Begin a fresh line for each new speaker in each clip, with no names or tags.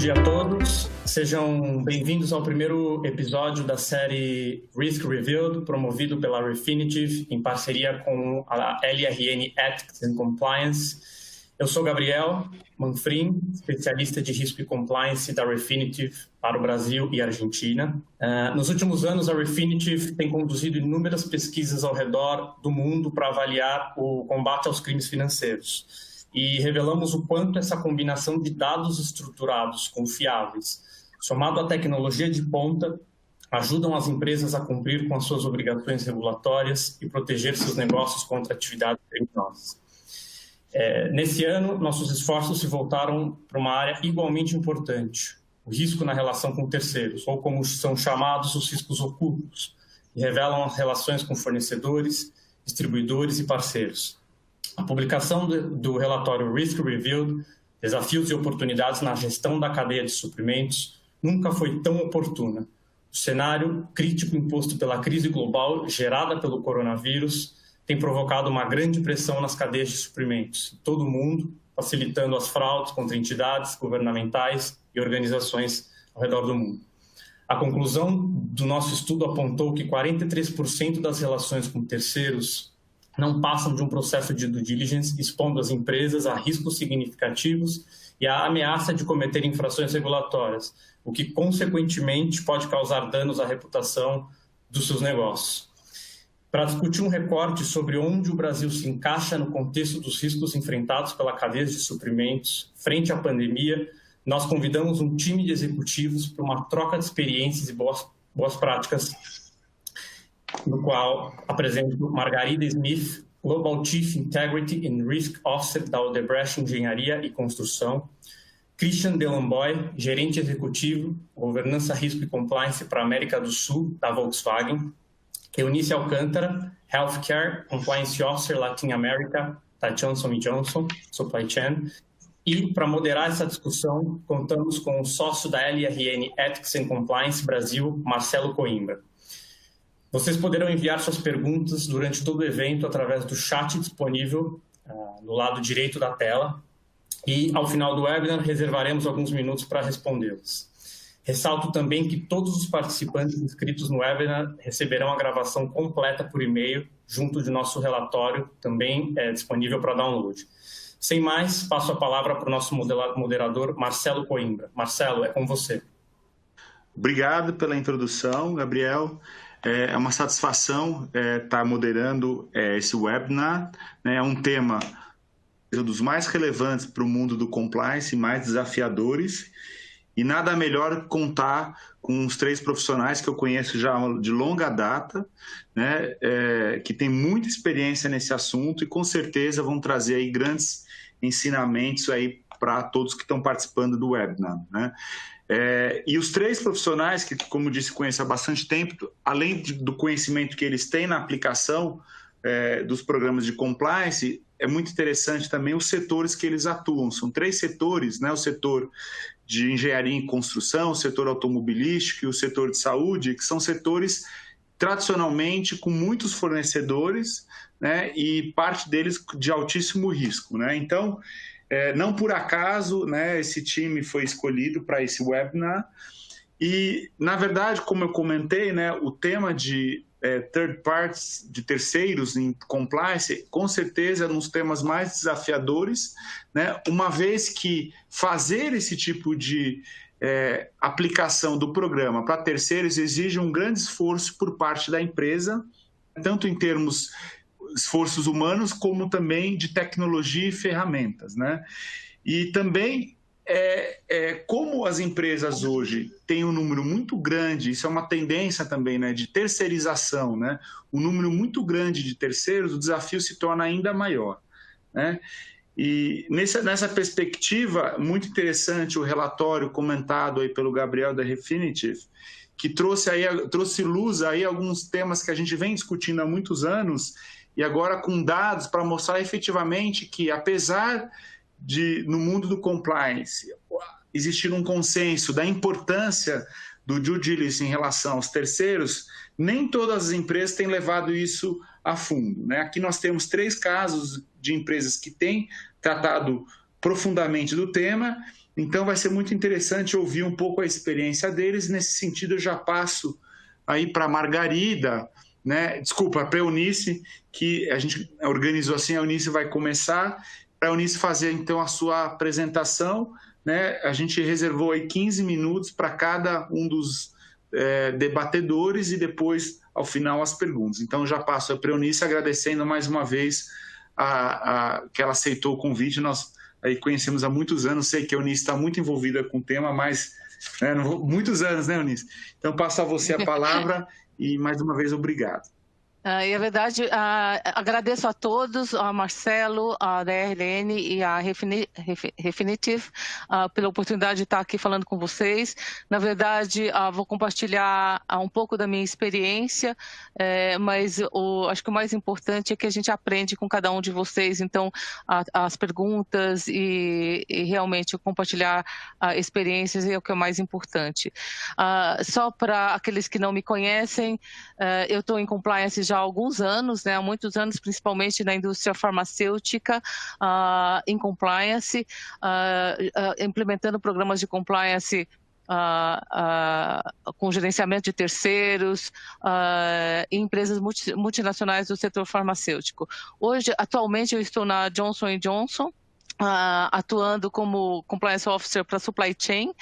dia a todos, sejam bem-vindos ao primeiro episódio da série Risk Revealed, promovido pela Refinitiv em parceria com a LRN Ethics and Compliance. Eu sou Gabriel Manfrim, especialista de risco e compliance da Refinitiv para o Brasil e Argentina. Nos últimos anos, a Refinitiv tem conduzido inúmeras pesquisas ao redor do mundo para avaliar o combate aos crimes financeiros. E revelamos o quanto essa combinação de dados estruturados, confiáveis, somado à tecnologia de ponta, ajudam as empresas a cumprir com as suas obrigações regulatórias e proteger seus negócios contra atividades criminosas. Nesse ano, nossos esforços se voltaram para uma área igualmente importante, o risco na relação com terceiros, ou como são chamados os riscos ocultos, que revelam as relações com fornecedores, distribuidores e parceiros. A publicação do relatório Risk Revealed, Desafios e Oportunidades na Gestão da Cadeia de Suprimentos, nunca foi tão oportuna. O cenário crítico imposto pela crise global gerada pelo coronavírus tem provocado uma grande pressão nas cadeias de suprimentos em todo o mundo, facilitando as fraudes contra entidades governamentais e organizações ao redor do mundo. A conclusão do nosso estudo apontou que 43% das relações com terceiros não passam de um processo de due diligence, expondo as empresas a riscos significativos e à ameaça de cometer infrações regulatórias, o que, consequentemente, pode causar danos à reputação dos seus negócios. Para discutir um recorte sobre onde o Brasil se encaixa no contexto dos riscos enfrentados pela cadeia de suprimentos frente à pandemia, nós convidamos um time de executivos para uma troca de experiências e boas práticas, no qual apresento Margarida Smith, Global Chief Integrity and Risk Officer da Odebrecht Engenharia e Construção, Christian Delamboy, Gerente Executivo, Governança, Risco e Compliance para a América do Sul, da Volkswagen, Eunice Alcântara, Healthcare Compliance Officer Latin America, da Johnson & Johnson, Supply Chain. E, para moderar essa discussão, contamos com o sócio da LRN Ethics and Compliance Brasil, Marcelo Coimbra. Vocês poderão enviar suas perguntas durante todo o evento através do chat disponível no lado direito da tela e, ao final do webinar, reservaremos alguns minutos para respondê-las. Ressalto também que todos os participantes inscritos no webinar receberão a gravação completa por e-mail, junto de nosso relatório, também disponível para download. Sem mais, passo a palavra para o nosso moderador, Marcelo Coimbra. Marcelo, é com você.
Obrigado pela introdução, Gabriel. É uma satisfação estar moderando esse webinar. É um tema dos mais relevantes para o mundo do compliance e mais desafiadores. E nada melhor contar com os três profissionais que eu conheço já de longa data, né, que têm muita experiência nesse assunto e com certeza vão trazer aí grandes ensinamentos aí para todos que estão participando do webinar, né? E os três profissionais, que, como disse, conheço há bastante tempo, além do conhecimento que eles têm na aplicação dos programas de compliance, é muito interessante também os setores que eles atuam. São três setores, né? O setor de engenharia e construção, o setor automobilístico e o setor de saúde, que são setores tradicionalmente com muitos fornecedores, né? E parte deles de altíssimo risco, né? Então, não por acaso, né, esse time foi escolhido para esse webinar e, na verdade, como eu comentei, né, o tema de third parties, de terceiros em compliance, com certeza é um dos temas mais desafiadores, né, uma vez que fazer esse tipo de aplicação do programa para terceiros exige um grande esforço por parte da empresa, tanto em termos esforços humanos, como também de tecnologia e ferramentas, né? E também, como as empresas hoje têm um número muito grande, isso é uma tendência também, né, de terceirização, né? Um número muito grande de terceiros, o desafio se torna ainda maior, né? E nessa perspectiva, muito interessante o relatório comentado aí pelo Gabriel da Refinitiv, que trouxe luz aí alguns temas que a gente vem discutindo há muitos anos, e agora com dados para mostrar efetivamente que, apesar de, no mundo do compliance, existir um consenso da importância do due diligence em relação aos terceiros, nem todas as empresas têm levado isso a fundo, né? Aqui nós temos 3 casos de empresas que têm tratado profundamente do tema Então vai ser muito interessante ouvir um pouco a experiência deles. Nesse sentido, eu já passo aí para a Margarida, né? Desculpa, para a Eunice, que a gente organizou assim, a Eunice vai começar, para a Eunice fazer então a sua apresentação, né? A gente reservou aí 15 minutos para cada um dos debatedores e depois, ao final, as perguntas. Então, já passo para a Eunice agradecendo mais uma vez que ela aceitou o convite. Nós aí conhecemos há muitos anos, sei que a Eunice está muito envolvida com o tema, mas muitos anos, né, Eunice? Então, passo a você a palavra e, mais uma vez, obrigado.
E é verdade, agradeço a todos, a Marcelo, a DRLN e a Refinitiv pela oportunidade de estar aqui falando com vocês. Na verdade, vou compartilhar um pouco da minha experiência, mas acho que o mais importante é que a gente aprende com cada um de vocês, então as perguntas e realmente compartilhar experiências é o que é o mais importante. Só para aqueles que não me conhecem, eu estou em compliance já há alguns anos, né, há muitos anos, principalmente na indústria farmacêutica, em compliance, implementando programas de compliance com gerenciamento de terceiros em empresas multinacionais do setor farmacêutico. Hoje, atualmente, eu estou na Johnson & Johnson, atuando como Compliance Officer para Supply Chain,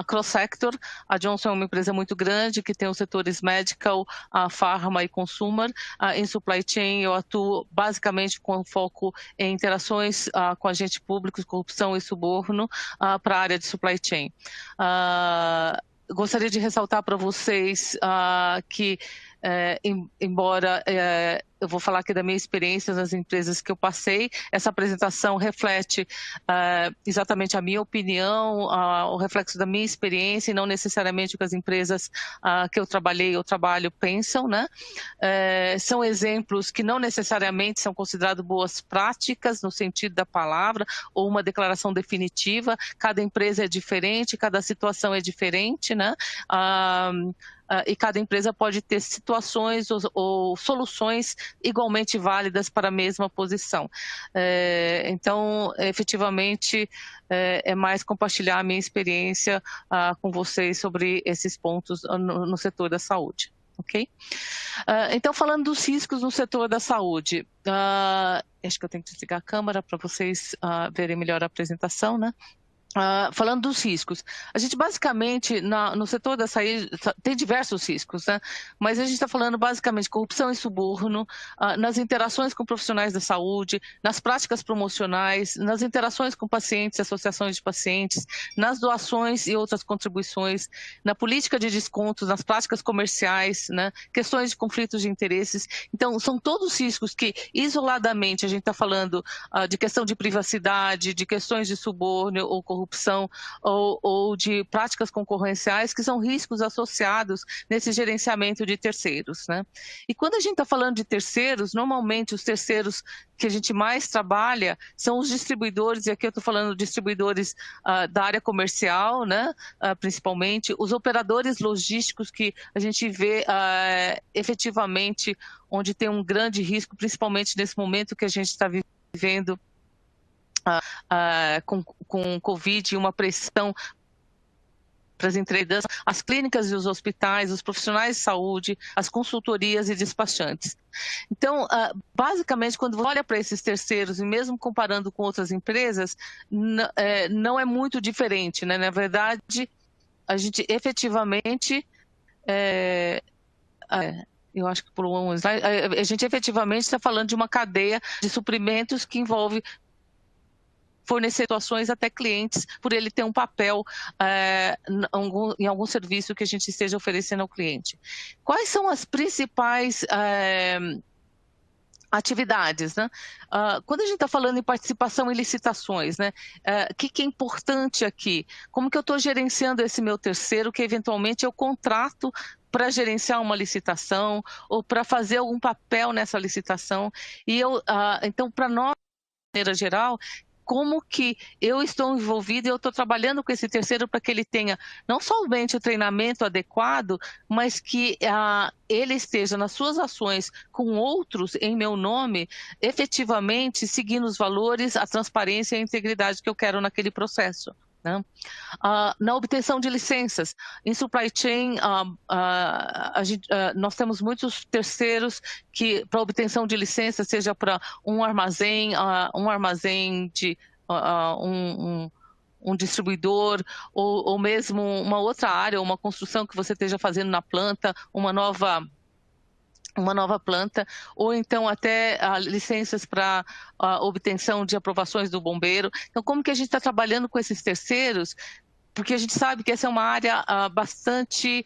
Cross-Sector. A Johnson é uma empresa muito grande que tem os setores Medical, Pharma e Consumer. Em Supply Chain eu atuo basicamente com foco em interações com agentes públicos, corrupção e suborno para a área de Supply Chain. Gostaria de ressaltar para vocês que, embora eu vou falar aqui da minha experiência nas empresas que eu passei, essa apresentação reflete exatamente a minha opinião, o reflexo da minha experiência e não necessariamente o que as empresas que eu trabalhei ou trabalho pensam, né? São exemplos que não necessariamente são considerados boas práticas no sentido da palavra ou uma declaração definitiva. Cada empresa é diferente, cada situação é diferente, né? E cada empresa pode ter situações ou soluções igualmente válidas para a mesma posição. Então, efetivamente, é mais compartilhar a minha experiência com vocês sobre esses pontos no setor da saúde. Ok? Então, falando dos riscos no setor da saúde, acho que eu tenho que desligar a câmera para vocês verem melhor a apresentação, né? Falando dos riscos, a gente basicamente, no setor da saúde, tem diversos riscos, né? Mas a gente está falando basicamente de corrupção e suborno, nas interações com profissionais da saúde, nas práticas promocionais, nas interações com pacientes e associações de pacientes, nas doações e outras contribuições, na política de descontos, nas práticas comerciais, né? Questões de conflitos de interesses. Então, são todos riscos que, isoladamente, a gente está falando de questão de privacidade, de questões de suborno ou corrupção, ou de práticas concorrenciais, que são riscos associados nesse gerenciamento de terceiros, né? E quando a gente está falando de terceiros, normalmente os terceiros que a gente mais trabalha são os distribuidores, e aqui eu estou falando de distribuidores da área comercial, né? Principalmente, os operadores logísticos que a gente vê efetivamente onde tem um grande risco, principalmente nesse momento que a gente está vivendo com Covid, uma pressão para as entregas, as clínicas e os hospitais, os profissionais de saúde, as consultorias e despachantes. Então, basicamente, quando você olha para esses terceiros, e mesmo comparando com outras empresas, não é muito diferente, né? Na verdade, a gente efetivamente... eu acho que por um slide, a gente efetivamente está falando de uma cadeia de suprimentos que envolve fornecer situações até clientes, por ele ter um papel em algum serviço que a gente esteja oferecendo ao cliente. Quais são as principais atividades, né? Quando a gente está falando em participação em licitações, né? O que é importante aqui? Como que eu estou gerenciando esse meu terceiro, que eventualmente eu contrato para gerenciar uma licitação ou para fazer algum papel nessa licitação? E então, para nós, de maneira geral, como que eu estou envolvido e eu estou trabalhando com esse terceiro para que ele tenha não somente o treinamento adequado, mas que ele esteja nas suas ações com outros em meu nome, efetivamente seguindo os valores, a transparência e a integridade que eu quero naquele processo. né? Na obtenção de licenças, em supply chain, nós temos muitos terceiros que, para obtenção de licença, seja para um armazém de um distribuidor, ou mesmo uma outra área, uma construção que você esteja fazendo na planta, uma nova planta, ou então até licenças para obtenção de aprovações do bombeiro. Então, como que a gente está trabalhando com esses terceiros? Porque a gente sabe que essa é uma área bastante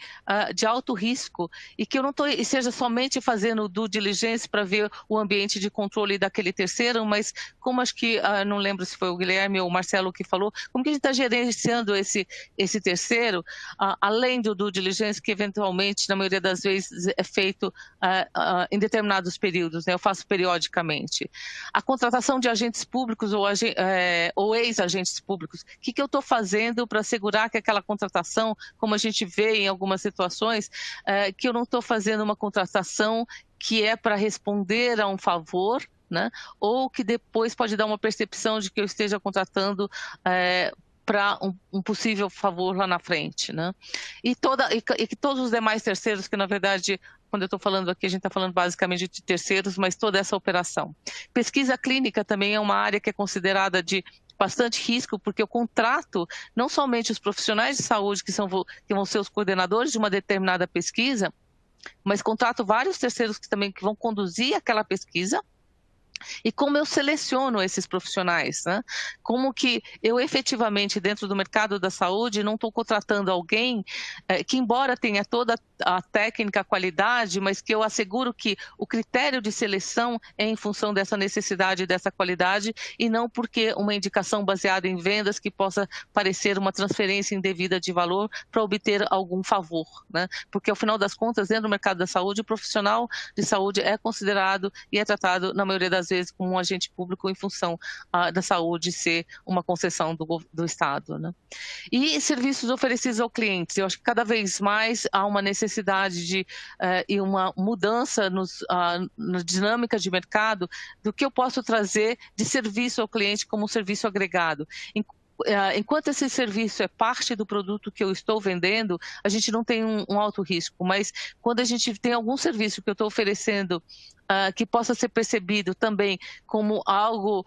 de alto risco, e que eu não esteja somente fazendo due diligence para ver o ambiente de controle daquele terceiro, mas como acho que, não lembro se foi o Guilherme ou o Marcelo que falou, como que a gente está gerenciando esse terceiro, além do due diligence, que eventualmente, na maioria das vezes, é feito em determinados períodos, né? Eu faço periodicamente. A contratação de agentes públicos ou ex-agentes públicos, o que eu estou fazendo para assegurar que aquela contratação, como a gente vê em algumas situações, que eu não estou fazendo uma contratação que é para responder a um favor, né? Ou que depois pode dar uma percepção de que eu esteja contratando para um possível favor lá na frente, né? E que todos os demais terceiros, que na verdade, quando eu estou falando aqui, a gente está falando basicamente de terceiros, mas toda essa operação. Pesquisa clínica também é uma área que é considerada de bastante risco, porque eu contrato não somente os profissionais de saúde que vão ser os coordenadores de uma determinada pesquisa, mas contrato vários terceiros que vão conduzir aquela pesquisa. E como eu seleciono esses profissionais, né? Como que eu efetivamente, dentro do mercado da saúde, não estou contratando alguém que, embora tenha toda a técnica, a qualidade, mas que eu asseguro que o critério de seleção é em função dessa necessidade, dessa qualidade, e não porque uma indicação baseada em vendas que possa parecer uma transferência indevida de valor para obter algum favor, né? Porque, ao final das contas, dentro do mercado da saúde, o profissional de saúde é considerado e é tratado, na maioria das vezes, como um agente público em função da saúde ser uma concessão do Estado, né? E serviços oferecidos aos clientes, eu acho que cada vez mais há uma necessidade e uma mudança na dinâmica de mercado do que eu posso trazer de serviço ao cliente como um serviço agregado. Enquanto esse serviço é parte do produto que eu estou vendendo, a gente não tem um alto risco, mas quando a gente tem algum serviço que eu estou oferecendo que possa ser percebido também como algo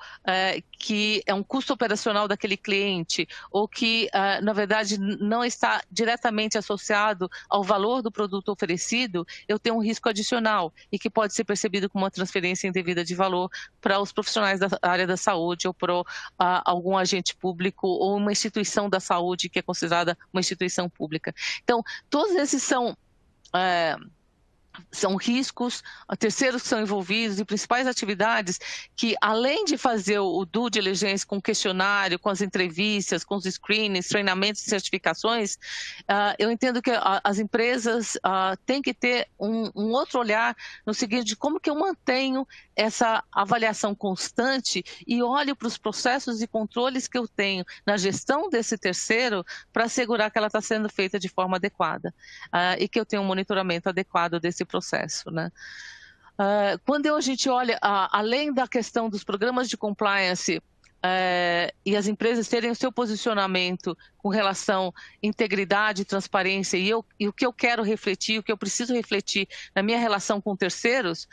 que é um custo operacional daquele cliente, ou que, na verdade, não está diretamente associado ao valor do produto oferecido, eu tenho um risco adicional e que pode ser percebido como uma transferência indevida de valor para os profissionais da área da saúde, ou para algum agente público, ou uma instituição da saúde que é considerada uma instituição pública. Então, todos esses são riscos, terceiros que são envolvidos e principais atividades que, além de fazer o due diligence com o questionário, com as entrevistas, com os screenings, treinamentos e certificações, eu entendo que as empresas têm que ter um outro olhar no seguinte, de como que eu mantenho essa avaliação constante e olho para os processos e controles que eu tenho na gestão desse terceiro para assegurar que ela está sendo feita de forma adequada e que eu tenho um monitoramento adequado desse processo, né? Quando a gente olha, além da questão dos programas de compliance e as empresas terem o seu posicionamento com relação à integridade, transparência e o que eu quero refletir, o que eu preciso refletir na minha relação com terceiros,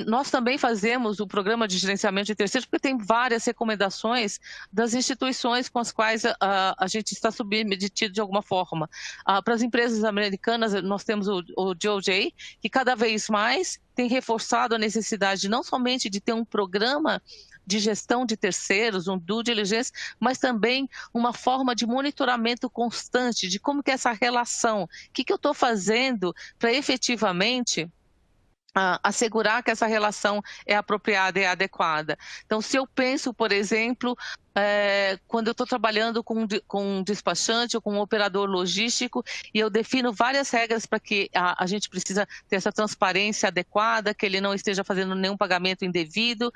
nós também fazemos o programa de gerenciamento de terceiros, porque tem várias recomendações das instituições com as quais a gente está submetido de alguma forma. Para as empresas americanas, nós temos o DOJ, que cada vez mais tem reforçado a necessidade não somente de ter um programa de gestão de terceiros, um due diligence, mas também uma forma de monitoramento constante de como que é essa relação, o que eu estou fazendo para efetivamente assegurar que essa relação é apropriada e adequada. Então, se eu penso, por exemplo, quando eu estou trabalhando com um despachante ou com um operador logístico e eu defino várias regras para que a gente precisa ter essa transparência adequada, que ele não esteja fazendo nenhum pagamento indevido,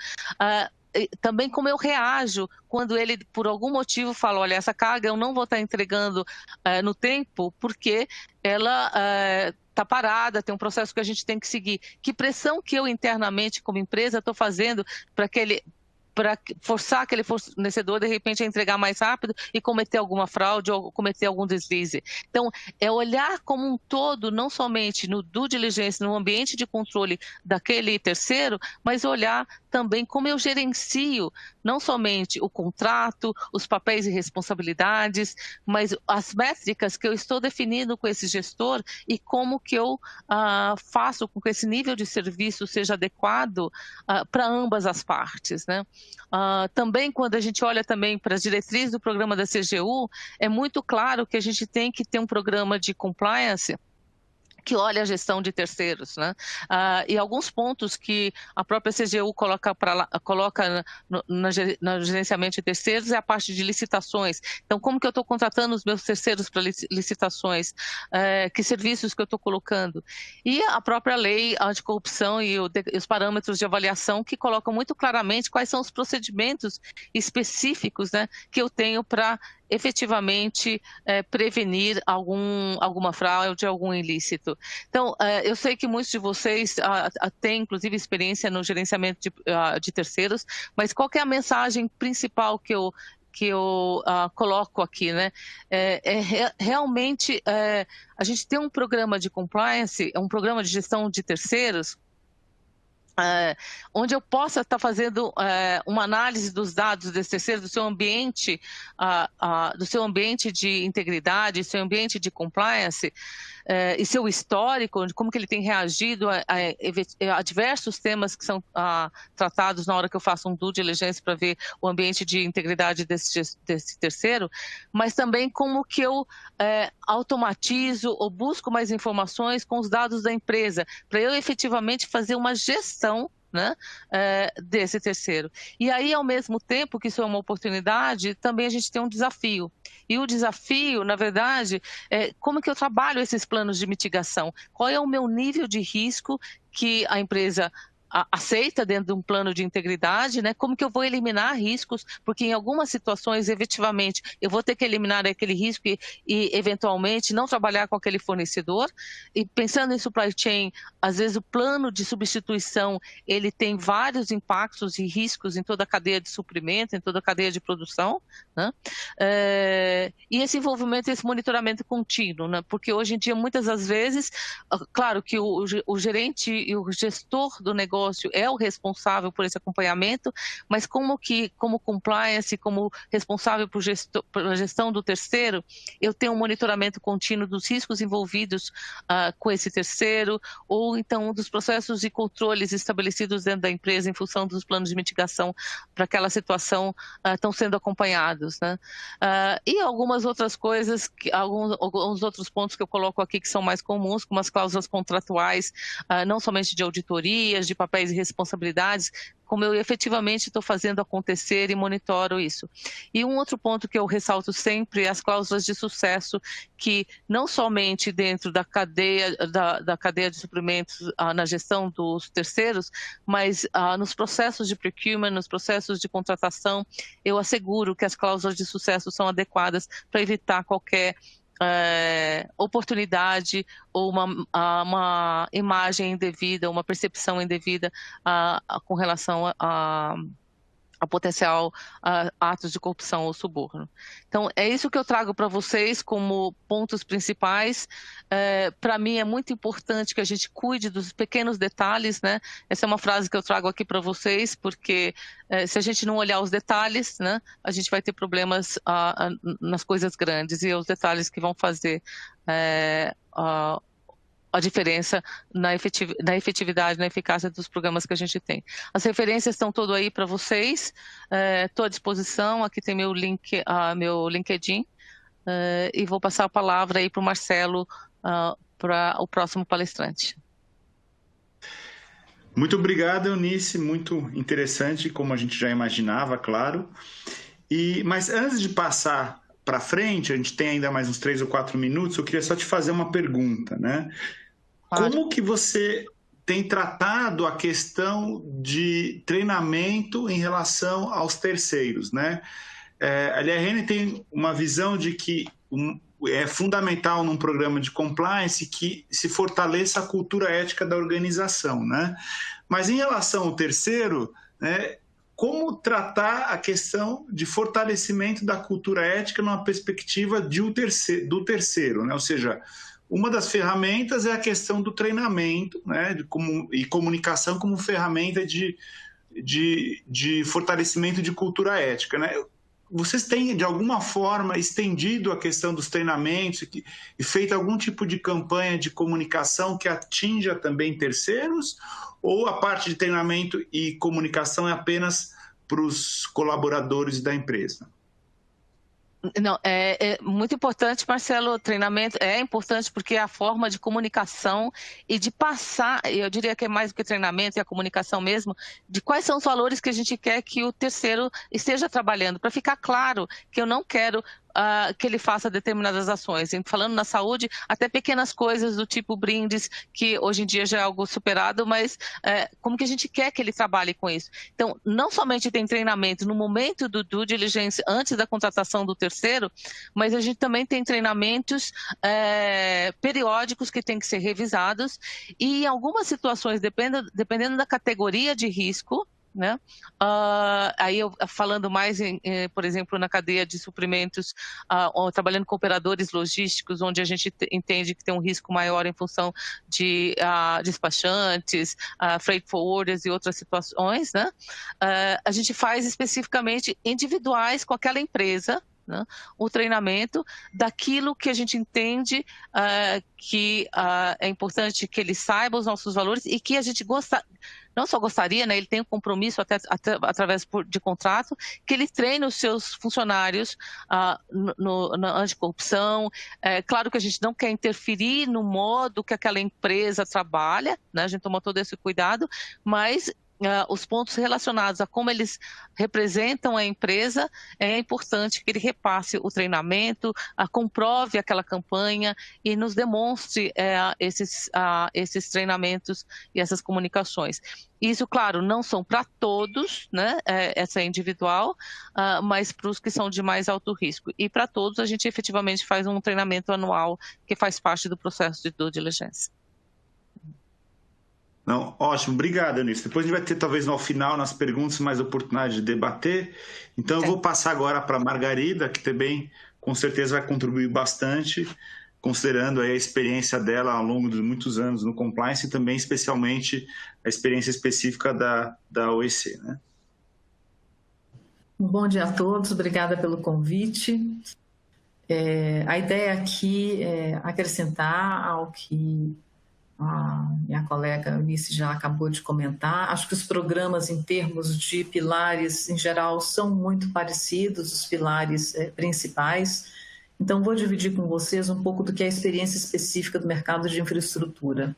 também como eu reajo quando ele, por algum motivo, fala, olha, essa carga eu não vou estar entregando no tempo porque ela está parada, tem um processo que a gente tem que seguir. Que pressão que eu internamente como empresa estou fazendo para para forçar aquele fornecedor, de repente, a entregar mais rápido e cometer alguma fraude ou cometer algum deslize. Então, é olhar como um todo, não somente no due diligence, no ambiente de controle daquele terceiro, mas olhar também como eu gerencio não somente o contrato, os papéis e responsabilidades, mas as métricas que eu estou definindo com esse gestor e como que eu faço com que esse nível de serviço seja adequado para ambas as partes, né? Também, quando a gente olha também para as diretrizes do programa da CGU, é muito claro que a gente tem que ter um programa de compliance que olha a gestão de terceiros, né? E alguns pontos que a própria CGU coloca no gerenciamento de terceiros é a parte de licitações. Então, como que eu estou contratando os meus terceiros para licitações? Que serviços que eu estou colocando? E a própria lei anticorrupção e os parâmetros de avaliação que colocam muito claramente quais são os procedimentos específicos, né, que eu tenho para efetivamente prevenir alguma fraude, algum ilícito. Então, eu sei que muitos de vocês têm, inclusive, experiência no gerenciamento de terceiros, mas qual que é a mensagem principal que eu coloco aqui, né? Realmente, a gente tem um programa de compliance, um programa de gestão de terceiros, onde eu possa estar fazendo uma análise dos dados desse terceiro, do seu ambiente de integridade, seu ambiente de compliance, e seu histórico, como que ele tem reagido a diversos temas que são tratados na hora que eu faço um due diligence para ver o ambiente de integridade desse terceiro, mas também como que eu automatizo ou busco mais informações com os dados da empresa, para eu efetivamente fazer uma gestão, né, desse terceiro. E aí, ao mesmo tempo que isso é uma oportunidade, também a gente tem um desafio. E o desafio, na verdade, é como que eu trabalho esses planos de mitigação? Qual é o meu nível de risco que a empresa aceita dentro de um plano de integridade, né? Como que eu vou eliminar riscos, porque em algumas situações, efetivamente, eu vou ter que eliminar aquele risco e eventualmente, não trabalhar com aquele fornecedor. E pensando em supply chain, às vezes o plano de substituição, ele tem vários impactos e riscos em toda a cadeia de suprimento, em toda a cadeia de produção, né? E esse envolvimento, esse monitoramento contínuo, né? Porque hoje em dia, muitas das vezes, claro que o gerente e o gestor do negócio é o responsável por esse acompanhamento, mas como compliance, como responsável pela gestão do terceiro, eu tenho um monitoramento contínuo dos riscos envolvidos com esse terceiro, ou então dos processos e controles estabelecidos dentro da empresa em função dos planos de mitigação para aquela situação estão sendo acompanhados, né? E algumas outras coisas, alguns outros pontos que eu coloco aqui que são mais comuns, como as cláusulas contratuais, não somente de auditorias, de papéis e responsabilidades, como eu efetivamente estou fazendo acontecer e monitoro isso. E um outro ponto que eu ressalto sempre é as cláusulas de sucesso, que não somente dentro da cadeia de suprimentos, na gestão dos terceiros, mas nos processos de procurement, nos processos de contratação, eu asseguro que as cláusulas de sucesso são adequadas para evitar qualquer oportunidade ou uma imagem indevida, uma percepção indevida com relação a potencial atos de corrupção ou suborno. Então, é isso que eu trago para vocês como pontos principais. Para mim, é muito importante que a gente cuide dos pequenos detalhes, né? Essa é uma frase que eu trago aqui para vocês, porque se a gente não olhar os detalhes, né, a gente vai ter problemas nas coisas grandes, e os detalhes que vão fazer a diferença na efetividade, na eficácia dos programas que a gente tem. As referências estão todas aí para vocês, estou à disposição, aqui tem meu LinkedIn, e vou passar a palavra aí para o Marcelo, para o próximo palestrante.
Muito obrigado, Eunice, muito interessante, como a gente já imaginava, claro. Mas antes de passar para frente, a gente tem ainda mais uns 3 ou 4 minutos, eu queria só te fazer uma pergunta, né? Claro. Como que você tem tratado a questão de treinamento em relação aos terceiros, né? A LRN tem uma visão de que é fundamental num programa de compliance que se fortaleça a cultura ética da organização, né? Mas em relação ao terceiro, né, como tratar a questão de fortalecimento da cultura ética numa perspectiva do terceiro, né? Ou seja, uma das ferramentas é a questão do treinamento, né? E comunicação como ferramenta de fortalecimento de cultura ética, né? Vocês têm, de alguma forma, estendido a questão dos treinamentos e feito algum tipo de campanha de comunicação que atinja também terceiros? Ou a parte de treinamento e comunicação é apenas para os colaboradores da empresa?
Não, é muito importante, Marcelo, o treinamento é importante porque é a forma de comunicação e de passar, eu diria que é mais do que treinamento, é a comunicação mesmo, de quais são os valores que a gente quer que o terceiro esteja trabalhando, para ficar claro que eu não quero que ele faça determinadas ações. E falando na saúde, até pequenas coisas do tipo brindes, que hoje em dia já é algo superado, mas como que a gente quer que ele trabalhe com isso? Então, não somente tem treinamento no momento do due diligence, antes da contratação do terceiro, mas a gente também tem treinamentos periódicos que têm que ser revisados e em algumas situações, dependendo da categoria de risco, né? Aí eu falando mais, por exemplo, na cadeia de suprimentos, trabalhando com operadores logísticos, onde a gente entende que tem um risco maior em função de despachantes, freight forwarders e outras situações, né? A gente faz especificamente individuais com aquela empresa, né? O treinamento daquilo que a gente entende que é importante que ele saiba os nossos valores e que a gente não só gostaria, né, ele tem um compromisso até através de contrato, que ele treine os seus funcionários na anticorrupção. Claro que a gente não quer interferir no modo que aquela empresa trabalha, né, a gente toma todo esse cuidado, mas os pontos relacionados a como eles representam a empresa, é importante que ele repasse o treinamento, comprove aquela campanha e nos demonstre esses treinamentos e essas comunicações. Isso, claro, não são para todos, né? Essa é individual, mas para os que são de mais alto risco. E para todos a gente efetivamente faz um treinamento anual que faz parte do processo de due diligence.
Não, ótimo, obrigado, Eunice. Depois a gente vai ter, talvez, no final, nas perguntas, mais oportunidade de debater. Então, eu vou passar agora para a Margarida, que também, com certeza, vai contribuir bastante, considerando aí a experiência dela ao longo de muitos anos no compliance e também, especialmente, a experiência específica da OEC, né?
Bom dia a todos, obrigada pelo convite. A ideia aqui é acrescentar ao que a minha colega Eunice já acabou de comentar. Acho que os programas, em termos de pilares, em geral, são muito parecidos, os pilares principais. Então, vou dividir com vocês um pouco do que é a experiência específica do mercado de infraestrutura.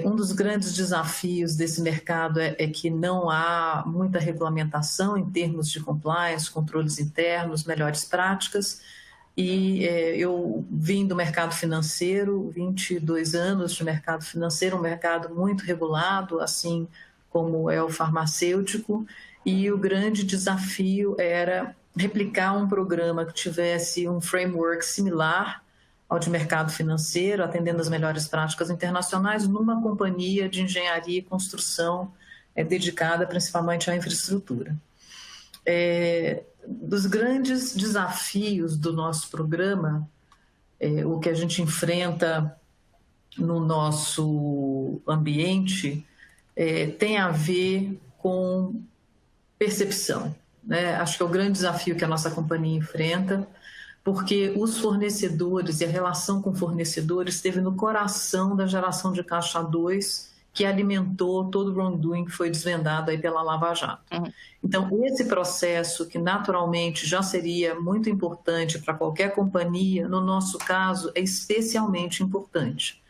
Um dos grandes desafios desse mercado é que não há muita regulamentação em termos de compliance, controles internos, melhores práticas. E eu vim do mercado financeiro, 22 anos de mercado financeiro, um mercado muito regulado, assim como é o farmacêutico, e o grande desafio era replicar um programa que tivesse um framework similar ao de mercado financeiro, atendendo as melhores práticas internacionais, numa companhia de engenharia e construção dedicada principalmente à infraestrutura. Dos grandes desafios do nosso programa, o que a gente enfrenta no nosso ambiente tem a ver com percepção, né? Acho que é o grande desafio que a nossa companhia enfrenta, porque os fornecedores e a relação com fornecedores esteve no coração da geração de caixa 2, que alimentou todo o wrongdoing que foi desvendado aí pela Lava Jato. Então, esse processo, que naturalmente já seria muito importante para qualquer companhia, no nosso caso, é especialmente importante,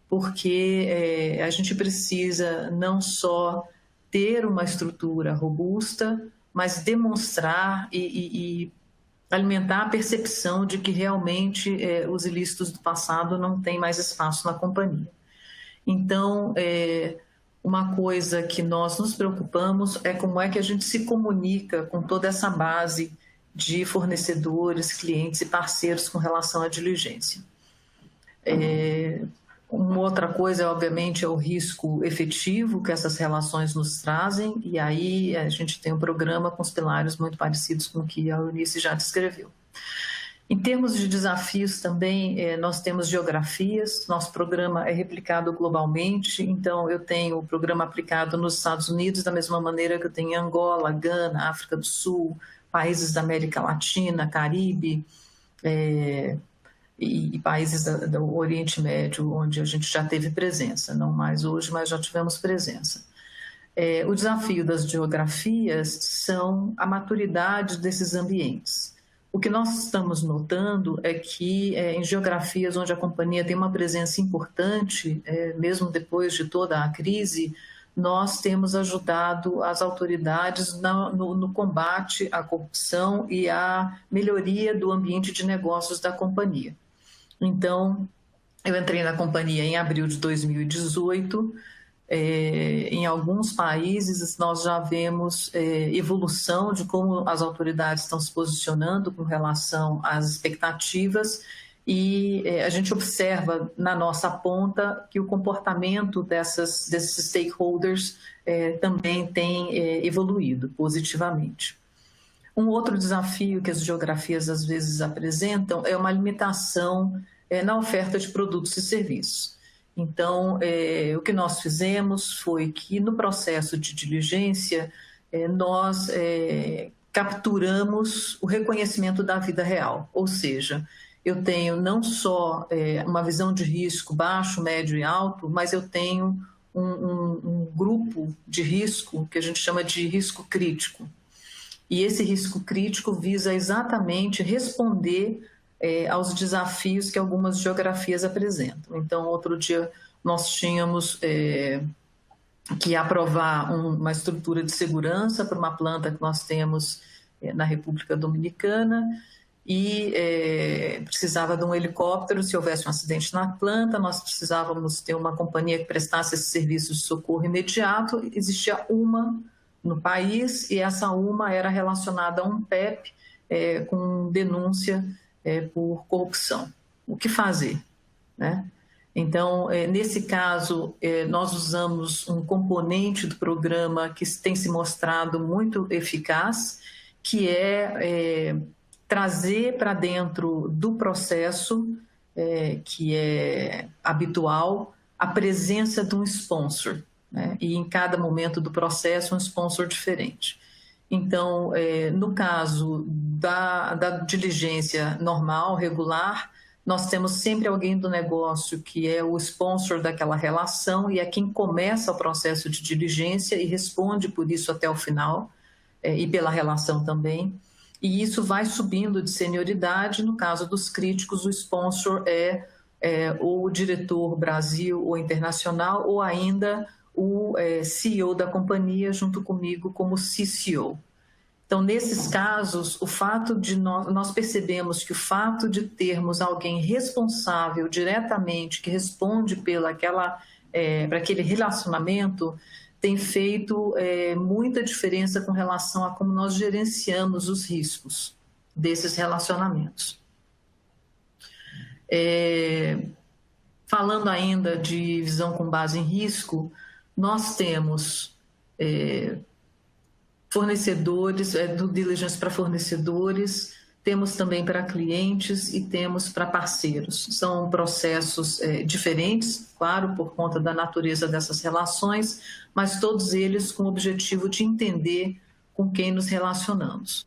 porque a gente precisa não só ter uma estrutura robusta, mas demonstrar e alimentar a percepção de que realmente os ilícitos do passado não têm mais espaço na companhia. Então, uma coisa que nós nos preocupamos é como é que a gente se comunica com toda essa base de fornecedores, clientes e parceiros com relação à diligência. Uma outra coisa, obviamente, é o risco efetivo que essas relações nos trazem, e aí a gente tem um programa com os pilares muito parecidos com o que a Eunice já descreveu. Em termos de desafios também, nós temos geografias, nosso programa é replicado globalmente, então eu tenho o programa aplicado nos Estados Unidos da mesma maneira que eu tenho em Angola, Gana, África do Sul, países da América Latina, Caribe, e países do Oriente Médio, onde a gente já teve presença, não mais hoje, mas já tivemos presença. O desafio das geografias são a maturidade desses ambientes. O que nós estamos notando é que em geografias onde a companhia tem uma presença importante, mesmo depois de toda a crise, nós temos ajudado as autoridades no combate à corrupção e à melhoria do ambiente de negócios da companhia. Então, eu entrei na companhia em abril de 2018. Em alguns países, nós já vemos evolução de como as autoridades estão se posicionando com relação às expectativas e a gente observa na nossa ponta que o comportamento desses stakeholders também tem evoluído positivamente. Um outro desafio que as geografias às vezes apresentam é uma limitação na oferta de produtos e serviços. Então, o que nós fizemos foi que no processo de diligência nós capturamos o reconhecimento da vida real, ou seja, eu tenho não só uma visão de risco baixo, médio e alto, mas eu tenho um grupo de risco que a gente chama de risco crítico. E esse risco crítico visa exatamente responder aos desafios que algumas geografias apresentam. Então, outro dia nós tínhamos que aprovar uma estrutura de segurança para uma planta que nós temos na República Dominicana e precisava de um helicóptero se houvesse um acidente na planta, nós precisávamos ter uma companhia que prestasse esse serviço de socorro imediato. Existia uma no país e essa uma era relacionada a um PEP com denúncia por corrupção. O que fazer, né? Então, nesse caso, nós usamos um componente do programa que tem se mostrado muito eficaz, que é trazer para dentro do processo, que é habitual, a presença de um sponsor, né? E em cada momento do processo, um sponsor diferente. Então, no caso da diligência normal, regular, nós temos sempre alguém do negócio que é o sponsor daquela relação e é quem começa o processo de diligência e responde por isso até o final, e pela relação também. E isso vai subindo de senioridade. No caso dos críticos, o sponsor é o diretor Brasil ou internacional, ou ainda o CEO da companhia junto comigo como CCO. Então, nesses casos, o fato de nós percebemos que o fato de termos alguém responsável diretamente, que responde para aquele relacionamento, tem feito muita diferença com relação a como nós gerenciamos os riscos desses relacionamentos. Falando ainda de visão com base em risco, nós temos fornecedores, due diligence para fornecedores, temos também para clientes e temos para parceiros. São processos diferentes, claro, por conta da natureza dessas relações, mas todos eles com o objetivo de entender com quem nos relacionamos.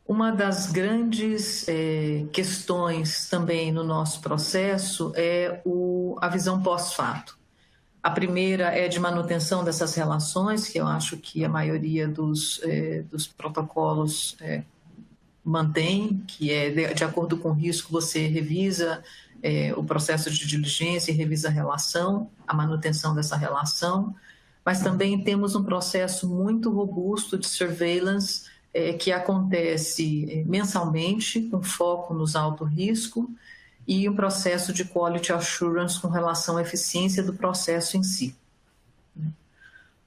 Uma das grandes questões também no nosso processo é a visão pós-fato. A primeira é de manutenção dessas relações, que eu acho que a maioria dos protocolos mantém, que é de acordo com o risco, você revisa o processo de diligência e revisa a relação, a manutenção dessa relação, mas também temos um processo muito robusto de surveillance que acontece mensalmente, com foco nos alto risco, e um processo de quality assurance com relação à eficiência do processo em si.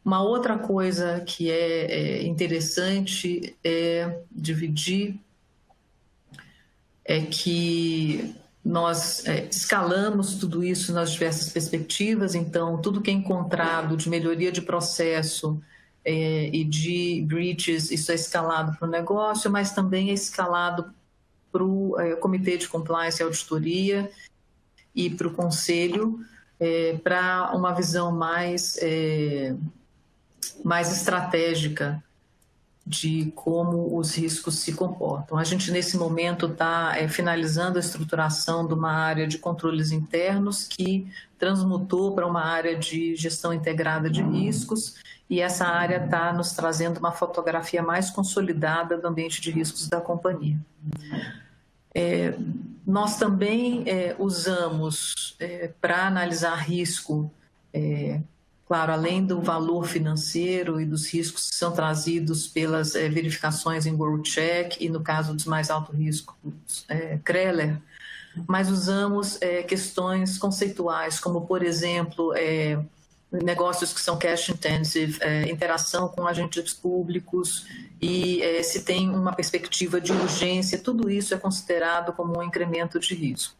Uma outra coisa que é interessante dividir é que Nós escalamos tudo isso nas diversas perspectivas, então tudo que é encontrado de melhoria de processo e de breaches, isso é escalado para o negócio, mas também é escalado para o Comitê de Compliance e Auditoria e para o Conselho, para uma visão mais estratégica de como os riscos se comportam. A gente, nesse momento, está finalizando a estruturação de uma área de controles internos que transmutou para uma área de gestão integrada de riscos, e essa área está nos trazendo uma fotografia mais consolidada do ambiente de riscos da companhia. Nós também usamos, para analisar risco, claro, além do valor financeiro e dos riscos que são trazidos pelas verificações em WorldCheck e, no caso dos mais altos riscos, Kreller, mas usamos questões conceituais, como, por exemplo, negócios que são cash intensive, interação com agentes públicos e se tem uma perspectiva de urgência, tudo isso é considerado como um incremento de risco.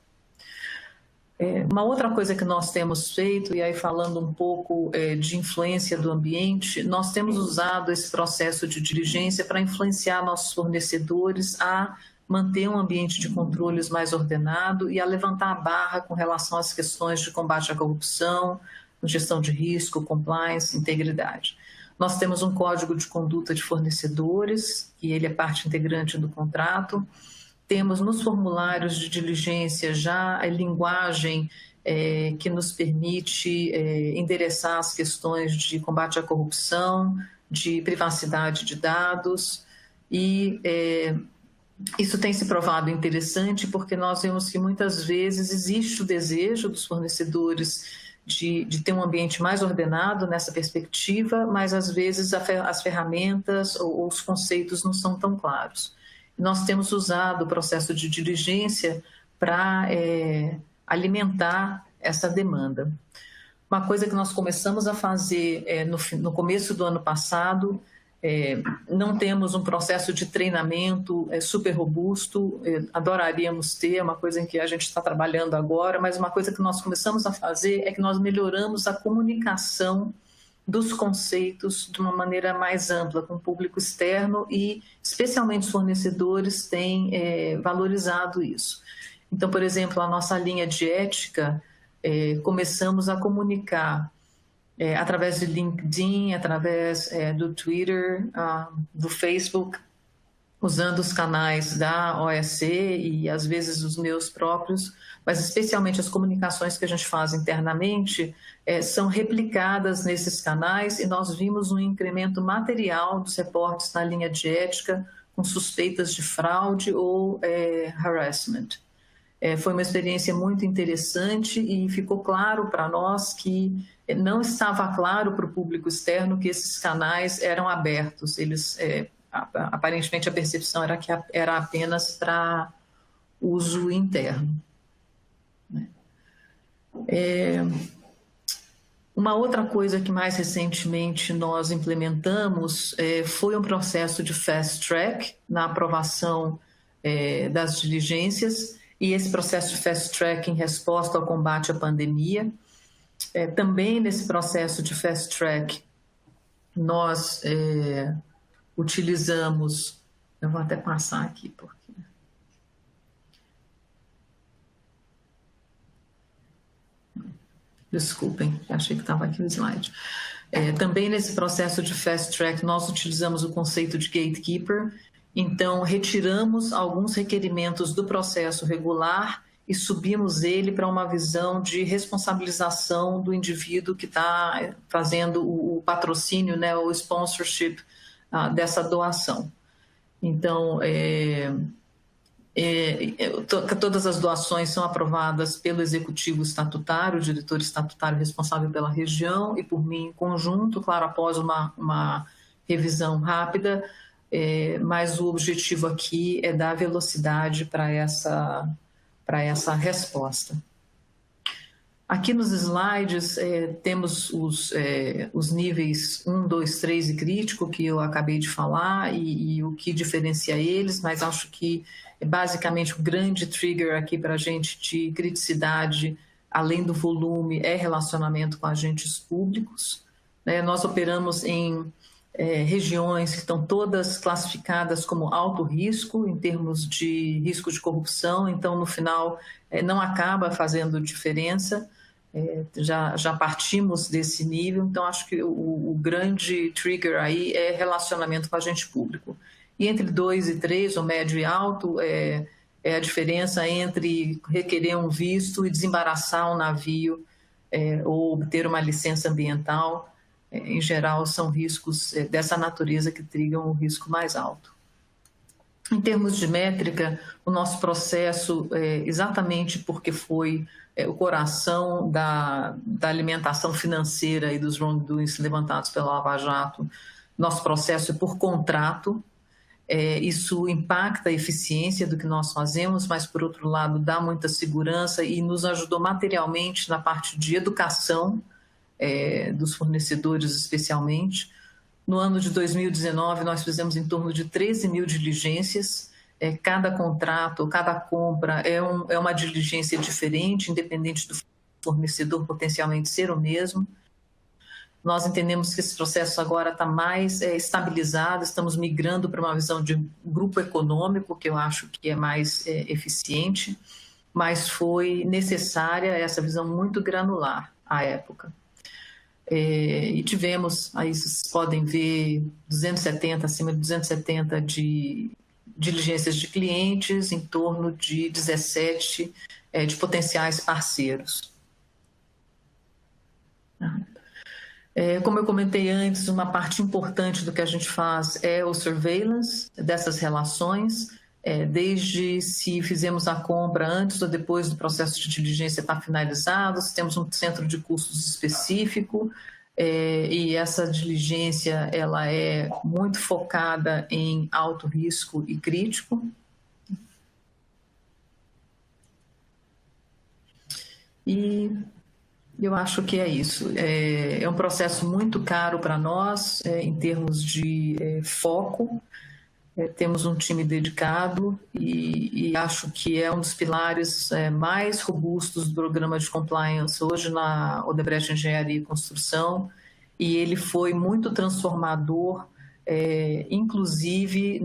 Uma outra coisa que nós temos feito, e aí falando um pouco de influência do ambiente, nós temos usado esse processo de diligência para influenciar nossos fornecedores a manter um ambiente de controles mais ordenado e a levantar a barra com relação às questões de combate à corrupção, gestão de risco, compliance, integridade. Nós temos um código de conduta de fornecedores, e ele é parte integrante do contrato. Temos nos formulários de diligência já a linguagem que nos permite endereçar as questões de combate à corrupção, de privacidade de dados, e isso tem se provado interessante porque nós vemos que muitas vezes existe o desejo dos fornecedores de ter um ambiente mais ordenado nessa perspectiva, mas às vezes as ferramentas ou os conceitos não são tão claros. Nós temos usado o processo de diligência para alimentar essa demanda. Uma coisa que nós começamos a fazer no começo do ano passado, não temos um processo de treinamento super robusto, adoraríamos ter, é uma coisa em que a gente está trabalhando agora, mas uma coisa que nós começamos a fazer é que nós melhoramos a comunicação dos conceitos de uma maneira mais ampla com o público externo e especialmente os fornecedores têm valorizado isso. Então, por exemplo, a nossa linha de ética, começamos a comunicar através de LinkedIn, através do Twitter, do Facebook, usando os canais da OSC e às vezes os meus próprios, mas especialmente as comunicações que a gente faz internamente são replicadas nesses canais e nós vimos um incremento material dos reportes na linha de ética com suspeitas de fraude ou harassment. Foi uma experiência muito interessante e ficou claro para nós que não estava claro para o público externo que esses canais eram abertos. Eles, aparentemente, a percepção era que era apenas para uso interno. Uma outra coisa que mais recentemente nós implementamos foi um processo de fast track na aprovação das diligências. E esse processo de fast track em resposta ao combate à pandemia. Também nesse processo de fast track, nós utilizamos... Eu vou até passar aqui, porque... Desculpem, achei que estava aqui o slide. Também nesse processo de fast track, nós utilizamos o conceito de gatekeeper. Então, retiramos alguns requerimentos do processo regular e subimos ele para uma visão de responsabilização do indivíduo que está fazendo o patrocínio, né, o sponsorship dessa doação. Então, todas as doações são aprovadas pelo executivo estatutário, o diretor estatutário responsável pela região e por mim em conjunto, claro, após uma revisão rápida, mas o objetivo aqui é dar velocidade para essa resposta. Aqui nos slides temos os níveis 1, 2, 3 e crítico, que eu acabei de falar, e o que diferencia eles, mas acho que basicamente o grande trigger aqui para a gente de criticidade, além do volume, é relacionamento com agentes públicos. Nós operamos em regiões que estão todas classificadas como alto risco, em termos de risco de corrupção, então no final não acaba fazendo diferença. Já partimos desse nível, então acho que o grande trigger aí é relacionamento com agente público. E entre 2 e 3, o médio e alto, é a diferença entre requerer um visto e desembaraçar um navio ou obter uma licença ambiental. Em geral, são riscos dessa natureza que trigam o risco mais alto. Em termos de métrica, o nosso processo, exatamente porque foi o coração da alimentação financeira e dos wrongdoings levantados pela Lava Jato, nosso processo é por contrato. Isso impacta a eficiência do que nós fazemos, mas, por outro lado, dá muita segurança e nos ajudou materialmente na parte de educação dos fornecedores, especialmente. No ano de 2019, nós fizemos em torno de 13 mil diligências. Cada contrato, cada compra é uma diligência diferente, independente do fornecedor potencialmente ser o mesmo. Nós entendemos que esse processo agora está mais estabilizado, estamos migrando para uma visão de grupo econômico, que eu acho que é mais eficiente, mas foi necessária essa visão muito granular à época. E tivemos, aí vocês podem ver, 270, acima de 270 de diligências de clientes, em torno de 17 de potenciais parceiros. Como eu comentei antes, uma parte importante do que a gente faz é o surveillance dessas relações, desde se fizemos a compra antes ou depois do processo de diligência estar finalizado, se temos um centro de custos específico, e essa diligência ela é muito focada em alto risco e crítico. E eu acho que é isso. É um processo muito caro para nós, em termos de foco. Temos um time dedicado e acho que é um dos pilares mais robustos do programa de compliance hoje na Odebrecht Engenharia e Construção, e ele foi muito transformador, inclusive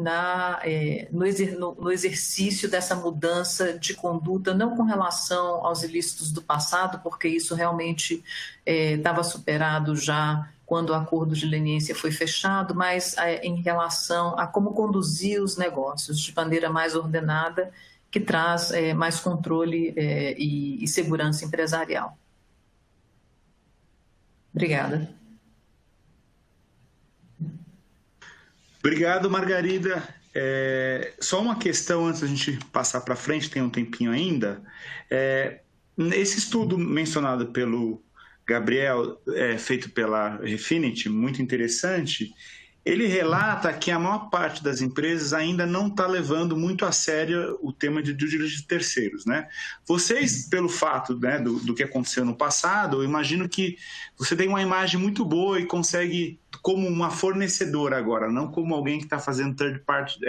no exercício dessa mudança de conduta, não com relação aos ilícitos do passado, porque isso realmente estava superado já quando o acordo de leniência foi fechado, mas em relação a como conduzir os negócios de maneira mais ordenada, que traz mais controle e segurança empresarial. Obrigada.
Obrigado, Margarida. Só uma questão antes da gente passar para frente, tem um tempinho ainda. Esse estudo mencionado pelo Gabriel, feito pela Refinity, muito interessante, ele relata que a maior parte das empresas ainda não está levando muito a sério o tema de due diligence de terceiros, né? Vocês, pelo fato, né, do que aconteceu no passado, eu imagino que você tem uma imagem muito boa e consegue, como uma fornecedora agora, não como alguém que está fazendo third party,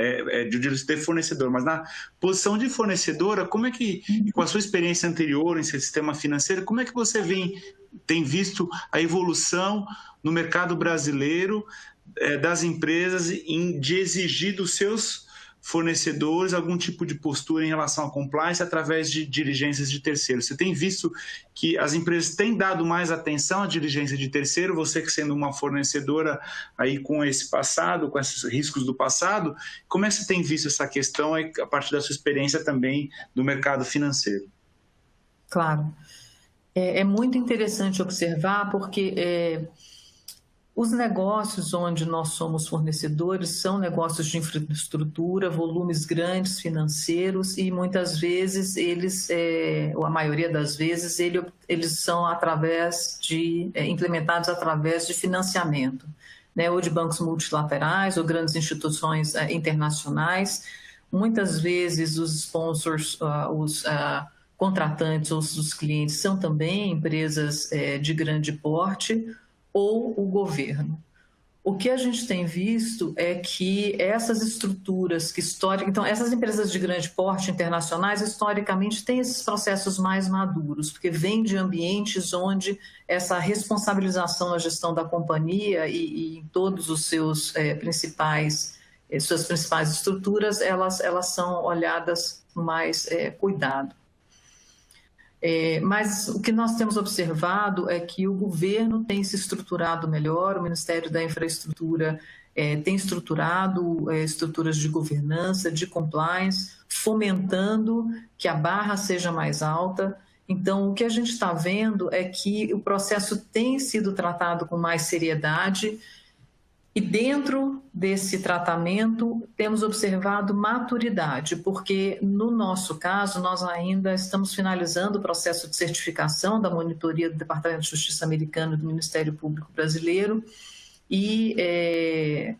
due diligence de fornecedor, mas na posição de fornecedora, como é que, com a sua experiência anterior em sistema financeiro, como é que você tem visto a evolução no mercado brasileiro das empresas de exigir dos seus fornecedores algum tipo de postura em relação à compliance através de diligências de terceiro? Você tem visto que as empresas têm dado mais atenção à diligência de terceiro, você que sendo uma fornecedora aí com esse passado, com esses riscos do passado, como é que você tem visto essa questão aí, a partir da sua experiência também do mercado financeiro?
Claro. É muito interessante observar porque os negócios onde nós somos fornecedores são negócios de infraestrutura, volumes grandes financeiros e muitas vezes eles, ou a maioria das vezes, eles são implementados através de financiamento, né, ou de bancos multilaterais ou grandes instituições internacionais. Muitas vezes os sponsors, os contratantes ou se os clientes são também empresas de grande porte ou o governo. O que a gente tem visto é que essas estruturas que então essas empresas de grande porte internacionais historicamente têm esses processos mais maduros, porque vêm de ambientes onde essa responsabilização na gestão da companhia e em todos os seus suas principais estruturas, elas são olhadas com mais cuidado. Mas o que nós temos observado é que o governo tem se estruturado melhor, o Ministério da Infraestrutura tem estruturado estruturas de governança, de compliance, fomentando que a barra seja mais alta. Então, o que a gente está vendo é que o processo tem sido tratado com mais seriedade. E dentro desse tratamento, temos observado maturidade, porque no nosso caso, nós ainda estamos finalizando o processo de certificação da monitoria do Departamento de Justiça americano e do Ministério Público brasileiro, e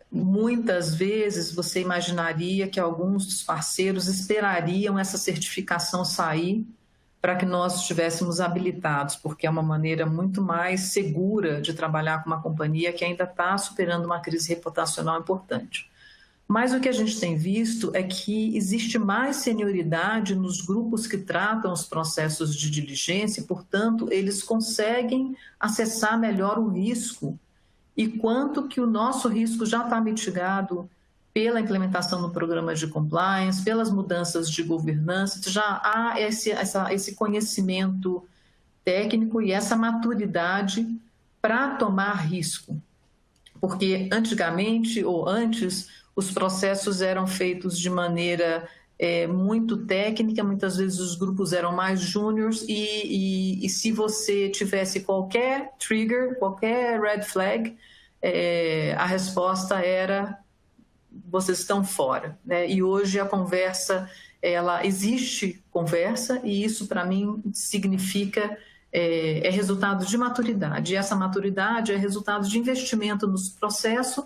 muitas vezes você imaginaria que alguns dos parceiros esperariam essa certificação sair para que nós estivéssemos habilitados, porque é uma maneira muito mais segura de trabalhar com uma companhia que ainda está superando uma crise reputacional importante. Mas o que a gente tem visto é que existe mais senioridade nos grupos que tratam os processos de diligência, e, portanto, eles conseguem acessar melhor o risco e quanto que o nosso risco já está mitigado pela implementação do programa de compliance, pelas mudanças de governança, já há esse conhecimento técnico e essa maturidade para tomar risco. Porque antigamente, ou antes, os processos eram feitos de maneira muito técnica, muitas vezes os grupos eram mais júniores e se você tivesse qualquer trigger, qualquer red flag, a resposta era: vocês estão fora, né? E hoje a conversa, existe conversa, e isso para mim significa resultado de maturidade. E essa maturidade é resultado de investimento nos processos,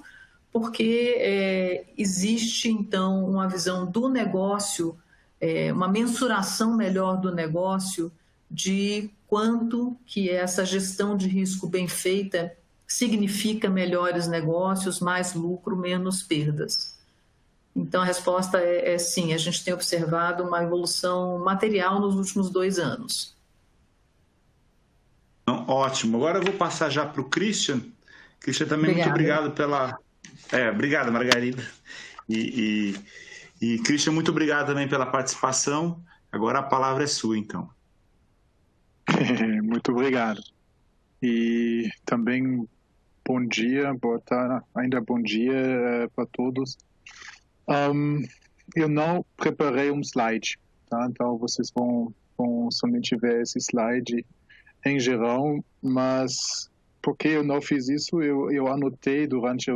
porque existe então uma visão do negócio, uma mensuração melhor do negócio de quanto que essa gestão de risco bem feita significa melhores negócios, mais lucro, menos perdas. Então, a resposta é sim, a gente tem observado uma evolução material nos últimos 2 anos.
Ótimo. Agora eu vou passar já para o Christian. Christian, também muito obrigado pela... obrigado, Margarida. E Christian, muito obrigado também pela participação. Agora a palavra é sua, então.
Muito obrigado. E também bom dia, boa tarde, ainda bom dia para todos. Eu não preparei um slide, tá? Então vocês vão somente ver esse slide em geral, mas porque eu não fiz isso, eu anotei durante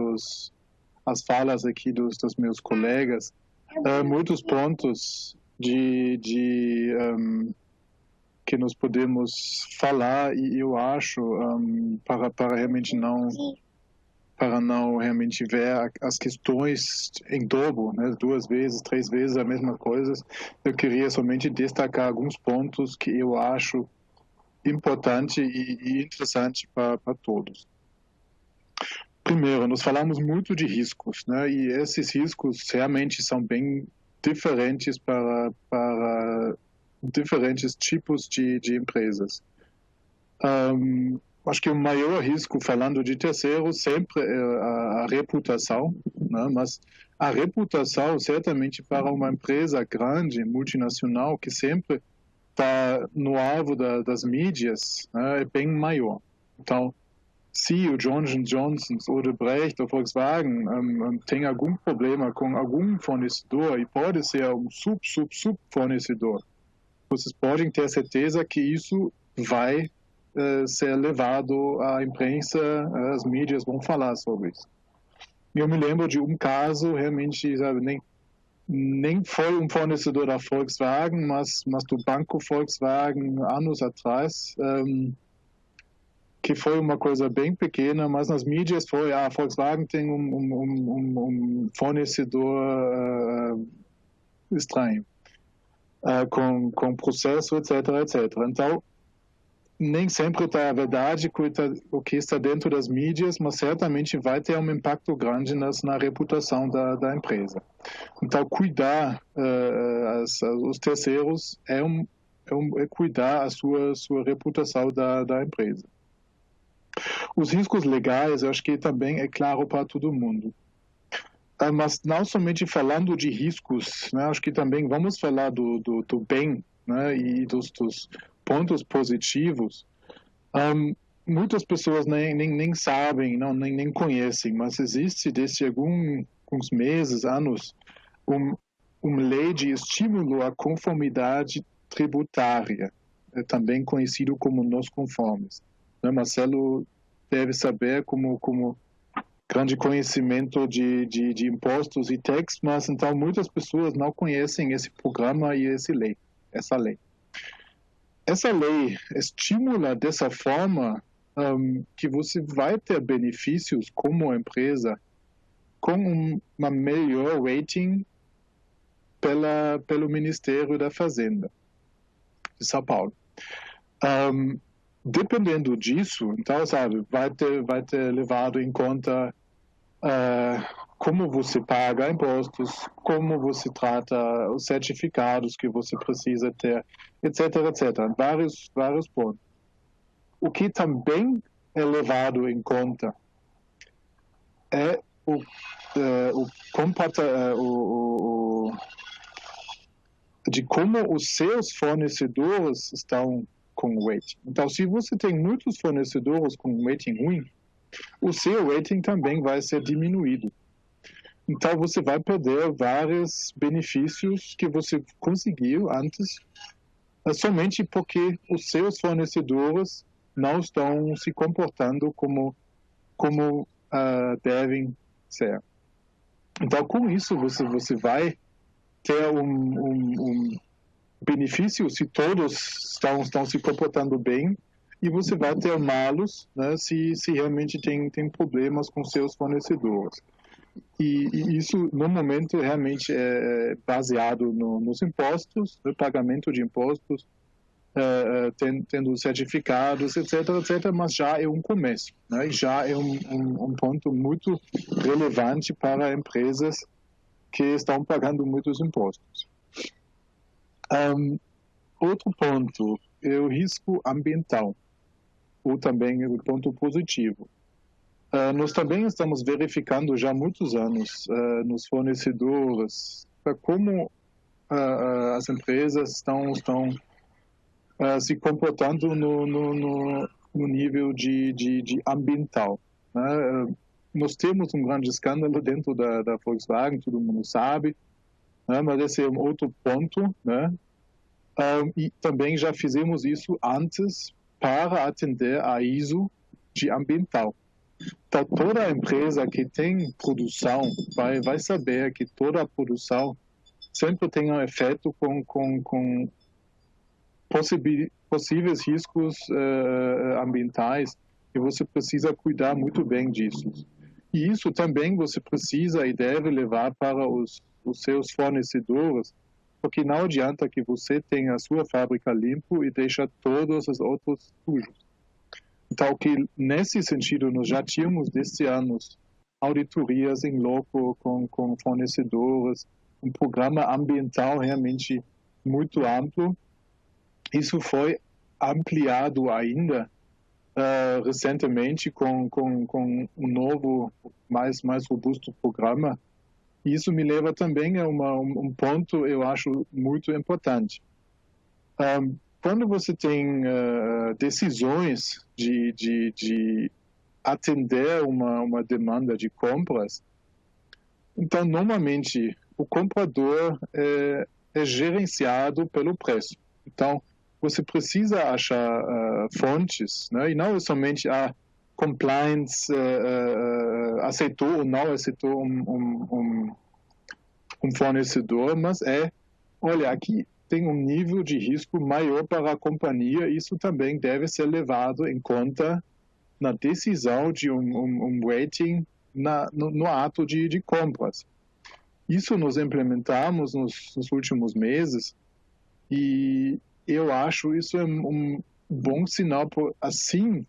as falas aqui dos meus colegas muitos pontos que nós podemos falar, e eu acho para realmente não realmente ver as questões em dobro, né, 2 vezes, 3 vezes a mesma coisa. Eu queria somente destacar alguns pontos que eu acho importante e interessante para todos. Primeiro, nós falamos muito de riscos, né, e esses riscos realmente são bem diferentes para diferentes tipos de empresas. Acho que o maior risco, falando de terceiros, sempre é a reputação, né? Mas a reputação, certamente para uma empresa grande, multinacional, que sempre está no alvo das mídias, né, é bem maior. Então, se o Johnson & Johnson, Odebrecht ou Volkswagen tem algum problema com algum fornecedor, e pode ser um sub-fornecedor, vocês podem ter certeza que isso vai ser levado à imprensa, as mídias vão falar sobre isso. Eu me lembro de um caso, realmente, sabe, nem foi um fornecedor da Volkswagen, mas do banco Volkswagen, anos atrás, que foi uma coisa bem pequena, mas nas mídias foi: a Volkswagen tem um fornecedor estranho. com processo, etc. Então, nem sempre está a verdade o que está dentro das mídias, mas certamente vai ter um impacto grande na reputação da empresa. Então, cuidar os terceiros é cuidar a sua reputação da empresa. Os riscos legais, eu acho que também é claro para todo mundo. Mas não somente falando de riscos, né, acho que também vamos falar do bem, né, e dos pontos positivos. Muitas pessoas nem sabem, nem conhecem, mas existe desde alguns meses, anos, uma lei de estímulo à conformidade tributária, também conhecido como Nós Conformes. Marcelo deve saber como grande conhecimento de impostos e taxas, mas então muitas pessoas não conhecem esse programa e essa lei. Essa lei estimula dessa forma que você vai ter benefícios como empresa com uma melhor rating pelo Ministério da Fazenda de São Paulo. Dependendo disso, então, sabe, vai ter levado em conta como você paga impostos, como você trata os certificados que você precisa ter, etc. Vários pontos. O que também é levado em conta é de como os seus fornecedores estão com rating. Então, se você tem muitos fornecedores com rating ruim, o seu rating também vai ser diminuído. Então, você vai perder vários benefícios que você conseguiu antes, somente porque os seus fornecedores não estão se comportando como devem ser. Então, com isso, você vai ter um benefício se todos estão se comportando bem, e você vai ter malos, né, se realmente tem problemas com seus fornecedores. E isso, no momento, realmente é baseado nos impostos, no pagamento de impostos, tendo certificados, etc., mas já é um começo, né, e já é um ponto muito relevante para empresas que estão pagando muitos impostos. Outro ponto é o risco ambiental, ou também o ponto positivo. Nós também estamos verificando já há muitos anos nos fornecedores como as empresas estão se comportando no nível de ambiental. Né? Nós temos um grande escândalo dentro da Volkswagen, todo mundo sabe, né? Mas esse é um outro ponto, né? E também já fizemos isso antes para atender a ISO de ambiental. Então, toda empresa que tem produção vai saber que toda a produção sempre tem um efeito com possíveis riscos ambientais, e você precisa cuidar muito bem disso. E isso também você precisa e deve levar para os seus fornecedores, porque não adianta que você tenha a sua fábrica limpa e deixa todos os outros sujos. Então, que nesse sentido, nós já tínhamos desde anos auditorias em loco com fornecedores, um programa ambiental realmente muito amplo. Isso foi ampliado ainda recentemente com um novo, mais robusto programa. Isso me leva também a um ponto, eu acho, muito importante. Quando você tem decisões de atender uma demanda de compras, então, normalmente, o comprador é gerenciado pelo preço. Então, você precisa achar fontes, né? E não é somente a compliance aceitou ou não aceitou um fornecedor, mas olha, aqui tem um nível de risco maior para a companhia, isso também deve ser levado em conta na decisão de um rating no ato de compras. Isso nós implementamos nos últimos meses, E eu acho isso um bom sinal, assim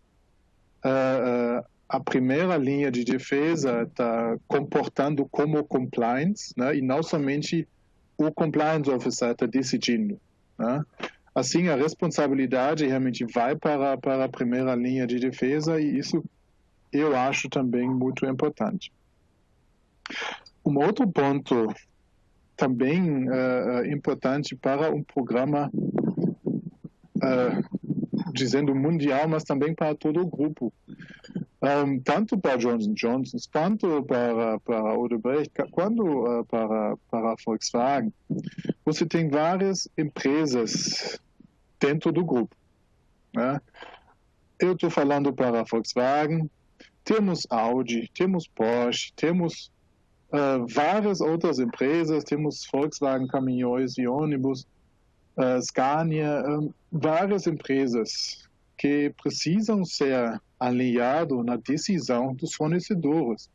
a primeira linha de defesa está comportando como compliance, né? E não somente o compliance officer está decidindo, né? Assim, a responsabilidade realmente vai para a primeira linha de defesa e isso eu acho também muito importante. Um outro ponto também importante para um programa, dizendo mundial, mas também para todo o grupo. Tanto para Johnson & Johnson, quanto para Odebrecht, quanto para a Volkswagen, você tem várias empresas dentro do grupo, né? Eu estou falando para a Volkswagen, temos Audi, temos Porsche, temos várias outras empresas, temos Volkswagen Caminhões e Ônibus, Scania, várias empresas que precisam ser alinhadas na decisão dos fornecedores.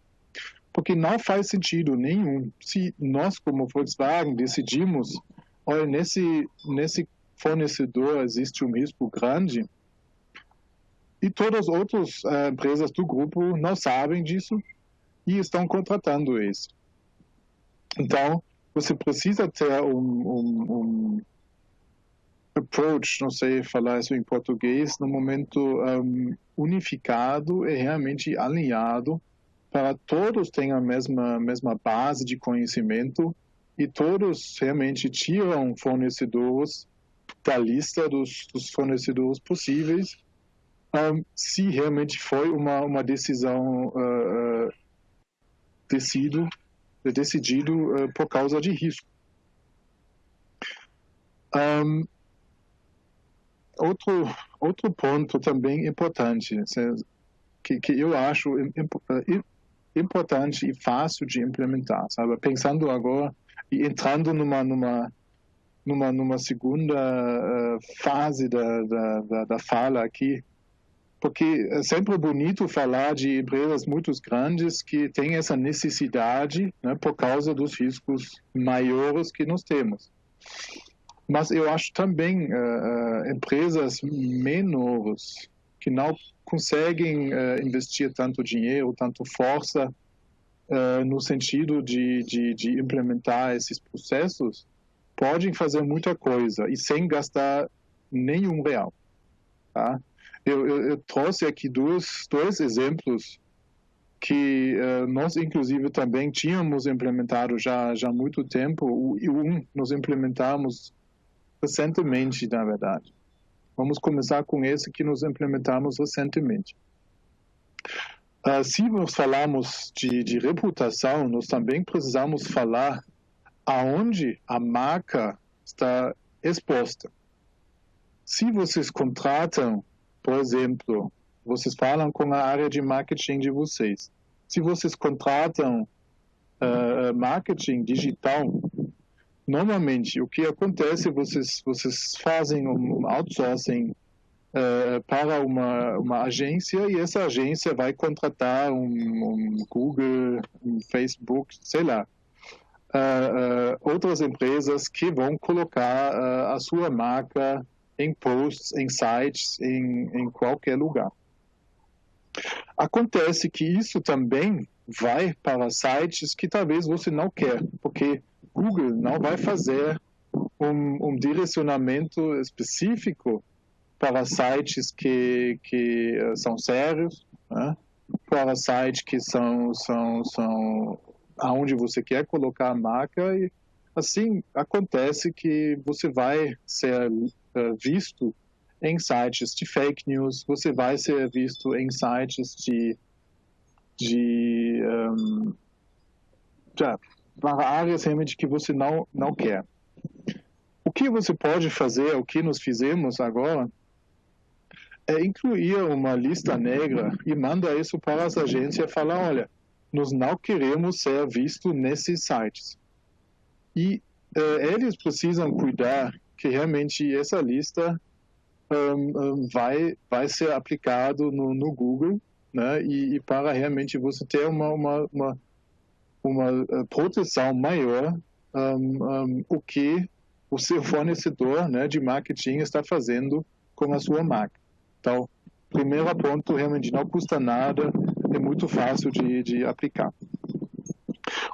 Porque não faz sentido nenhum se nós, como Volkswagen, decidimos, olha, nesse fornecedor existe um risco grande, e todas as outras empresas do grupo não sabem disso e estão contratando isso. Então, você precisa ter um approach, não sei falar isso em português, no momento unificado e realmente alinhado para todos tenham a mesma base de conhecimento e todos realmente tiram fornecedores da lista dos fornecedores possíveis se realmente foi uma decisão decidido por causa de risco. Outro ponto também importante, que eu acho importante e fácil de implementar, sabe? Pensando agora e entrando numa segunda fase da fala aqui, porque é sempre bonito falar de empresas muito grandes que têm essa necessidade, né, por causa dos riscos maiores que nós temos. Mas eu acho também empresas menores que não conseguem investir tanto dinheiro, tanto força no sentido de implementar esses processos, podem fazer muita coisa e sem gastar nenhum real. Tá? Eu trouxe aqui dois exemplos que nós, inclusive, também tínhamos implementado já há muito tempo, e nós implementamos recentemente, na verdade. Vamos começar com esse que nós implementamos recentemente. Se nós falamos de reputação, nós também precisamos falar aonde a marca está exposta. Se vocês contratam, por exemplo, vocês falam com a área de marketing de vocês. Se vocês contratam marketing digital, normalmente o que acontece, vocês fazem um outsourcing para uma agência e essa agência vai contratar um Google, um Facebook, sei lá, outras empresas que vão colocar a sua marca em posts, em sites, em qualquer lugar. Acontece que isso também vai para sites que talvez você não quer, porque Google não vai fazer um direcionamento específico para sites que são sérios, né? Para sites que são aonde você quer colocar a marca, e assim acontece que você vai ser visto em sites de fake news, você vai ser visto em sites para áreas realmente que você não quer. O que você pode fazer, o que nós fizemos agora, é incluir uma lista negra e mandar isso para as agências e falar, olha, nós não queremos ser vistos nesses sites. E eles precisam cuidar que realmente essa lista vai ser aplicado no Google, né? E para realmente você ter uma proteção maior, o que o seu fornecedor, né, de marketing está fazendo com a sua marca. Então, primeiro ponto, realmente não custa nada, é muito fácil de aplicar.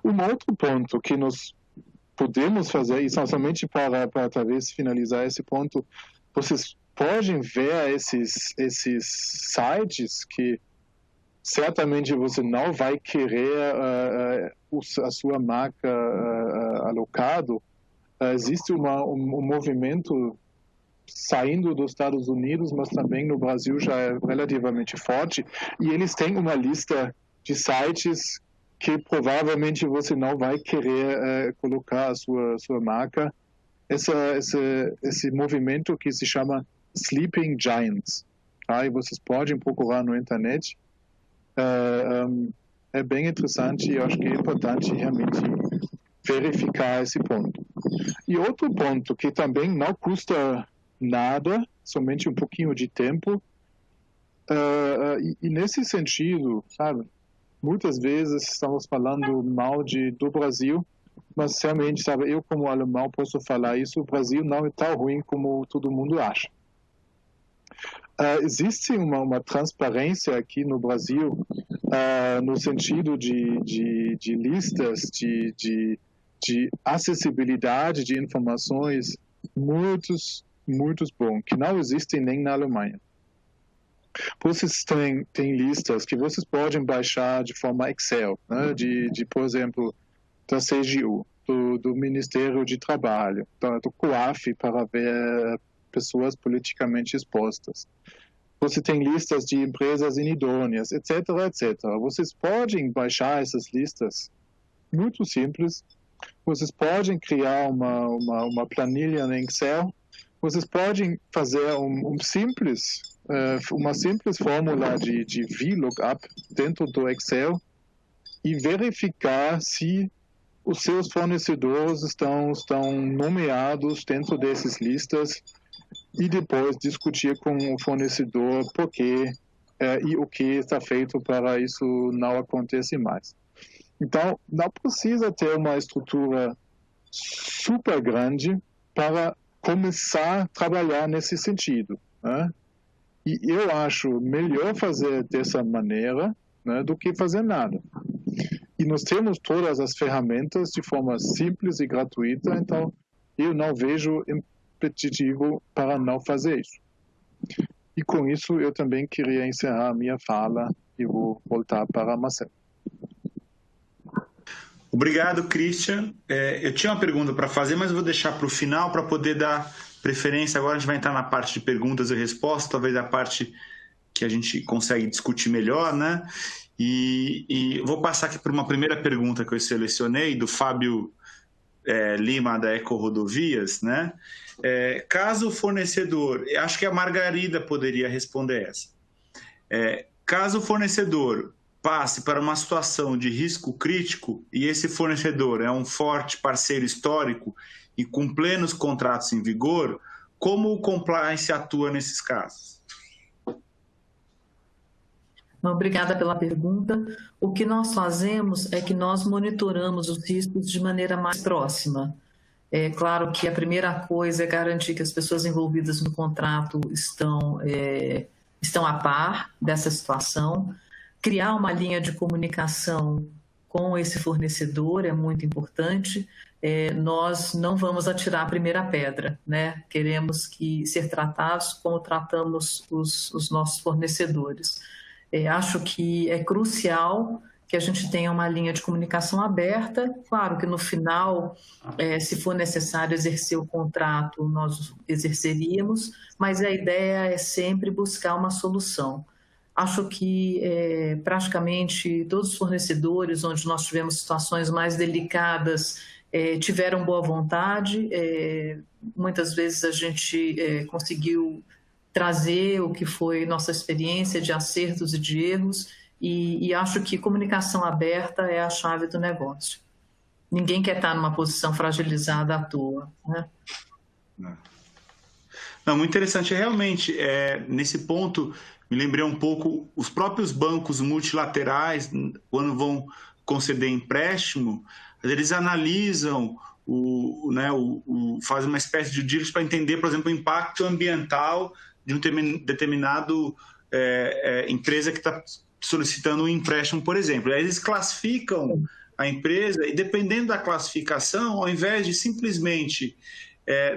Um outro ponto que nós podemos fazer, e somente para talvez finalizar esse ponto, vocês podem ver esses sites que certamente você não vai querer a sua marca alocado. Existe um movimento saindo dos Estados Unidos, mas também no Brasil já é relativamente forte, e eles têm uma lista de sites que provavelmente você não vai querer colocar a sua marca. Esse movimento que se chama Sleeping Giants. Tá? E vocês podem procurar na internet. É bem interessante e eu acho que é importante realmente verificar esse ponto. E outro ponto que também não custa nada, somente um pouquinho de tempo, e nesse sentido, sabe, muitas vezes estamos falando mal do Brasil, mas realmente, sabe, eu como alemão posso falar isso, o Brasil não é tão ruim como todo mundo acha. Existe uma transparência aqui no Brasil, no sentido de listas, de acessibilidade de informações muito bom, que não existem nem na Alemanha. Vocês têm listas que vocês podem baixar de forma Excel, né, por exemplo, da CGU, do Ministério de Trabalho, do COAF, para ver pessoas politicamente expostas. Você tem listas de empresas inidôneas, etc., etc. Vocês podem baixar essas listas, muito simples. Vocês podem criar uma planilha no Excel. Vocês podem fazer uma simples fórmula de VLOOKUP dentro do Excel e verificar se os seus fornecedores estão nomeados dentro dessas listas e depois discutir com o fornecedor por quê e o que está feito para isso não acontecer mais. Então, não precisa ter uma estrutura super grande para começar a trabalhar nesse sentido, né? E eu acho melhor fazer dessa maneira, né, do que fazer nada. E nós temos todas as ferramentas de forma simples e gratuita, então eu não vejo impeditivo para não fazer isso. E com isso eu também queria encerrar a minha fala e vou voltar para Marcelo.
Obrigado, Christian. Eu tinha uma pergunta para fazer, mas eu vou deixar para o final para poder dar preferência. Agora a gente vai entrar na parte de perguntas e respostas, talvez a parte que a gente consegue discutir melhor, né? E vou passar aqui por uma primeira pergunta que eu selecionei, do Fábio Lima, da Eco Rodovias, né? Caso o fornecedor, acho que a Margarida poderia responder essa. Caso o fornecedor passe para uma situação de risco crítico e esse fornecedor é um forte parceiro histórico e com plenos contratos em vigor, como o compliance atua nesses casos?
Obrigada pela pergunta. O que nós fazemos é que nós monitoramos os riscos de maneira mais próxima. É claro que a primeira coisa é garantir que as pessoas envolvidas no contrato estão a par dessa situação. Criar uma linha de comunicação com esse fornecedor é muito importante. Nós não vamos atirar a primeira pedra, né? Queremos ser tratados como tratamos os nossos fornecedores. Acho que é crucial que a gente tenha uma linha de comunicação aberta. Claro que no final, se for necessário exercer o contrato, nós exerceríamos, mas a ideia é sempre buscar uma solução. Acho que praticamente todos os fornecedores onde nós tivemos situações mais delicadas tiveram boa vontade. Muitas vezes a gente conseguiu trazer o que foi nossa experiência de acertos e de erros, e acho que comunicação aberta é a chave do negócio. Ninguém quer estar numa posição fragilizada à toa, né?
Não, muito interessante. Realmente, nesse ponto, me lembrei um pouco, os próprios bancos multilaterais, quando vão conceder empréstimo, eles analisam faz uma espécie de due diligence para entender, por exemplo, o impacto ambiental de um determinado empresa que está solicitando um empréstimo, por exemplo. Aí eles classificam a empresa e, dependendo da classificação, ao invés de simplesmente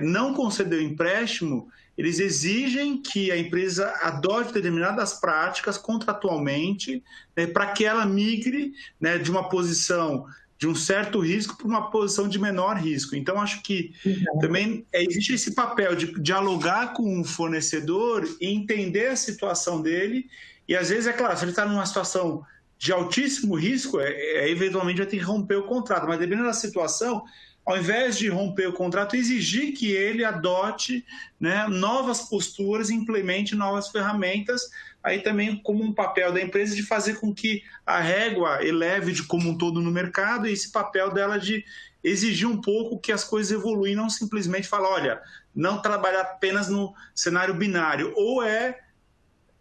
não conceder o empréstimo, eles exigem que a empresa adote determinadas práticas contratualmente, né, para que ela migre, né, de uma posição de um certo risco para uma posição de menor risco. Então, acho que também existe esse papel de dialogar com o fornecedor e entender a situação dele. E, às vezes, é claro, se ele está numa situação de altíssimo risco, eventualmente vai ter que romper o contrato. Mas, dependendo da situação, ao invés de romper o contrato, exigir que ele adote, né, novas posturas, implemente novas ferramentas, aí também como um papel da empresa de fazer com que a régua eleve de como um todo no mercado, e esse papel dela de exigir um pouco que as coisas evoluem, não simplesmente falar, olha, não trabalhar apenas no cenário binário, ou é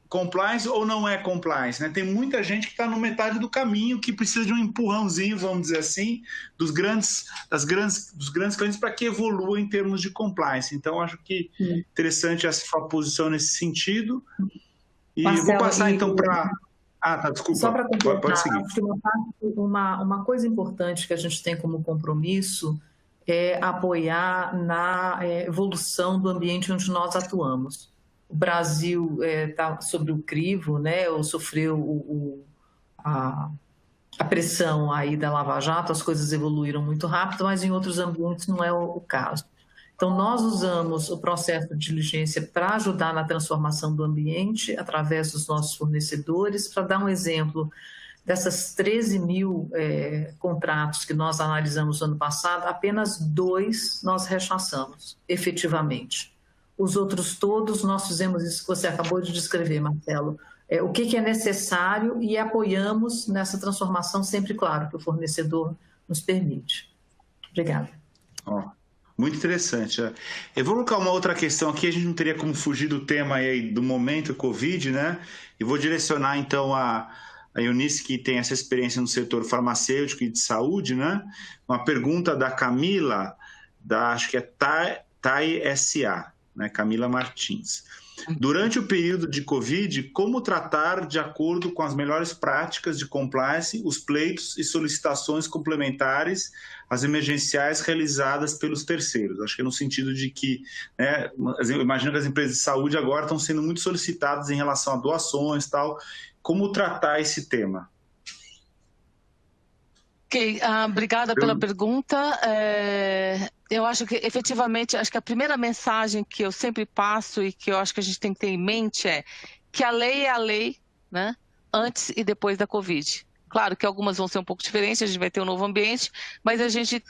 compliance ou não é compliance, né? Tem muita gente que está no metade do caminho, que precisa de um empurrãozinho, vamos dizer assim, dos grandes clientes para que evolua em termos de compliance. Então, acho que interessante essa sua posição nesse sentido. E Marcelo, vou passar então para... desculpa.
Só para completar,
pode seguir.
acho que uma coisa importante que a gente tem como compromisso é apoiar na evolução do ambiente onde nós atuamos. O Brasil está sobre o crivo, né, ou sofreu a pressão aí da Lava Jato, as coisas evoluíram muito rápido, mas em outros ambientes não é o caso. Então, nós usamos o processo de diligência para ajudar na transformação do ambiente, através dos nossos fornecedores. Para dar um exemplo, dessas 13 mil contratos que nós analisamos no ano passado, apenas 2 nós rechaçamos, efetivamente. Os outros todos, nós fizemos isso que você acabou de descrever, Marcelo. O que é necessário e apoiamos nessa transformação, sempre, claro, que o fornecedor nos permite. Obrigada.
Muito interessante. Eu vou colocar uma outra questão aqui, a gente não teria como fugir do tema aí do momento Covid, né? E vou direcionar, então, a Eunice, que tem essa experiência no setor farmacêutico e de saúde, né? Uma pergunta da Camila, acho que é TAI SA. Né, Camila Martins. Durante o período de Covid, como tratar, de acordo com as melhores práticas de compliance, os pleitos e solicitações complementares às emergenciais realizadas pelos terceiros? Acho que é no sentido de que, né, eu imagino que as empresas de saúde agora estão sendo muito solicitadas em relação a doações e tal. Como tratar esse tema?
Ok, obrigada pela pergunta. Eu acho que, efetivamente, acho que a primeira mensagem que eu sempre passo e que eu acho que a gente tem que ter em mente é que a lei é a lei, né, antes e depois da Covid. Claro que algumas vão ser um pouco diferentes, a gente vai ter um novo ambiente, mas a gente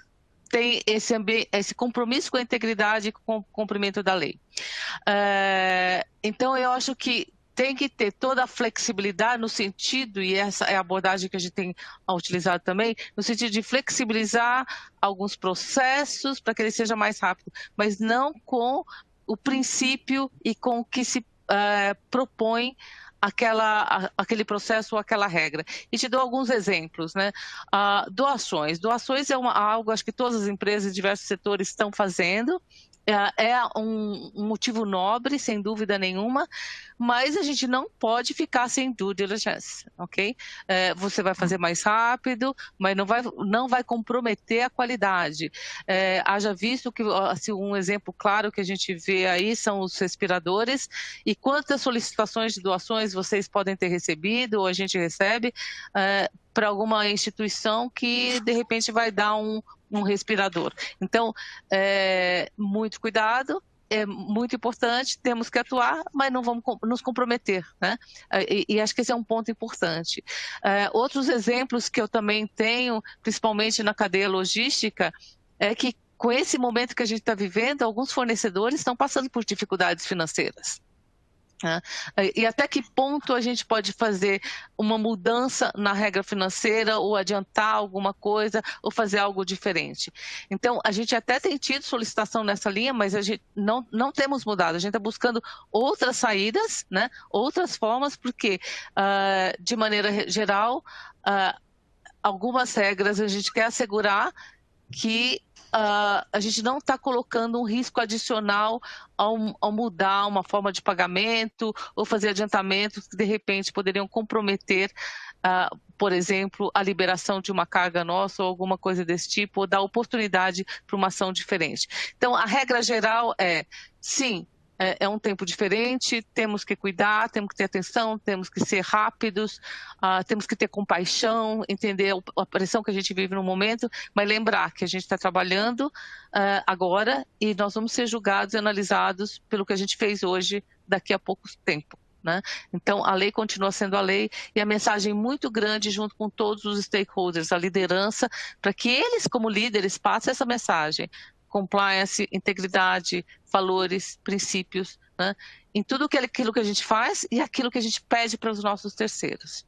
tem esse compromisso com a integridade e com o cumprimento da lei. Então, eu acho que tem que ter toda a flexibilidade no sentido, e essa é a abordagem que a gente tem utilizado também, no sentido de flexibilizar alguns processos para que ele seja mais rápido, mas não com o princípio e com o que se propõe aquele processo ou aquela regra. E te dou alguns exemplos, né? Doações é algo, acho que todas as empresas de diversos setores estão fazendo. É um motivo nobre, sem dúvida nenhuma, mas a gente não pode ficar sem due diligence, ok? Você vai fazer mais rápido, mas não vai comprometer a qualidade. Haja visto que, assim, um exemplo claro que a gente vê aí são os respiradores, e quantas solicitações de doações vocês podem ter recebido, ou a gente recebe, para alguma instituição que, de repente, vai dar um respirador. Então, muito cuidado, é muito importante, temos que atuar, mas não vamos nos comprometer, né? E acho que esse é um ponto importante. Outros exemplos que eu também tenho, principalmente na cadeia logística, é que com esse momento que a gente está vivendo, alguns fornecedores estão passando por dificuldades financeiras. E até que ponto a gente pode fazer uma mudança na regra financeira, ou adiantar alguma coisa, ou fazer algo diferente. Então, a gente até tem tido solicitação nessa linha, mas a gente não temos mudado. A gente está buscando outras saídas, né? Outras formas, porque, de maneira geral, algumas regras a gente quer assegurar que a gente não está colocando um risco adicional ao mudar uma forma de pagamento ou fazer adiantamentos que, de repente, poderiam comprometer, por exemplo, a liberação de uma carga nossa ou alguma coisa desse tipo, ou dar oportunidade para uma ação diferente. Então, a regra geral é, sim, é um tempo diferente, temos que cuidar, temos que ter atenção, temos que ser rápidos, temos que ter compaixão, entender a pressão que a gente vive no momento, mas lembrar que a gente está trabalhando agora e nós vamos ser julgados e analisados pelo que a gente fez hoje daqui a pouco tempo. Né? Então, a lei continua sendo a lei e a mensagem muito grande junto com todos os stakeholders, a liderança, para que eles, como líderes, passem essa mensagem. Compliance, integridade, valores, princípios, né? Em tudo aquilo que a gente faz e aquilo que a gente pede para os nossos terceiros.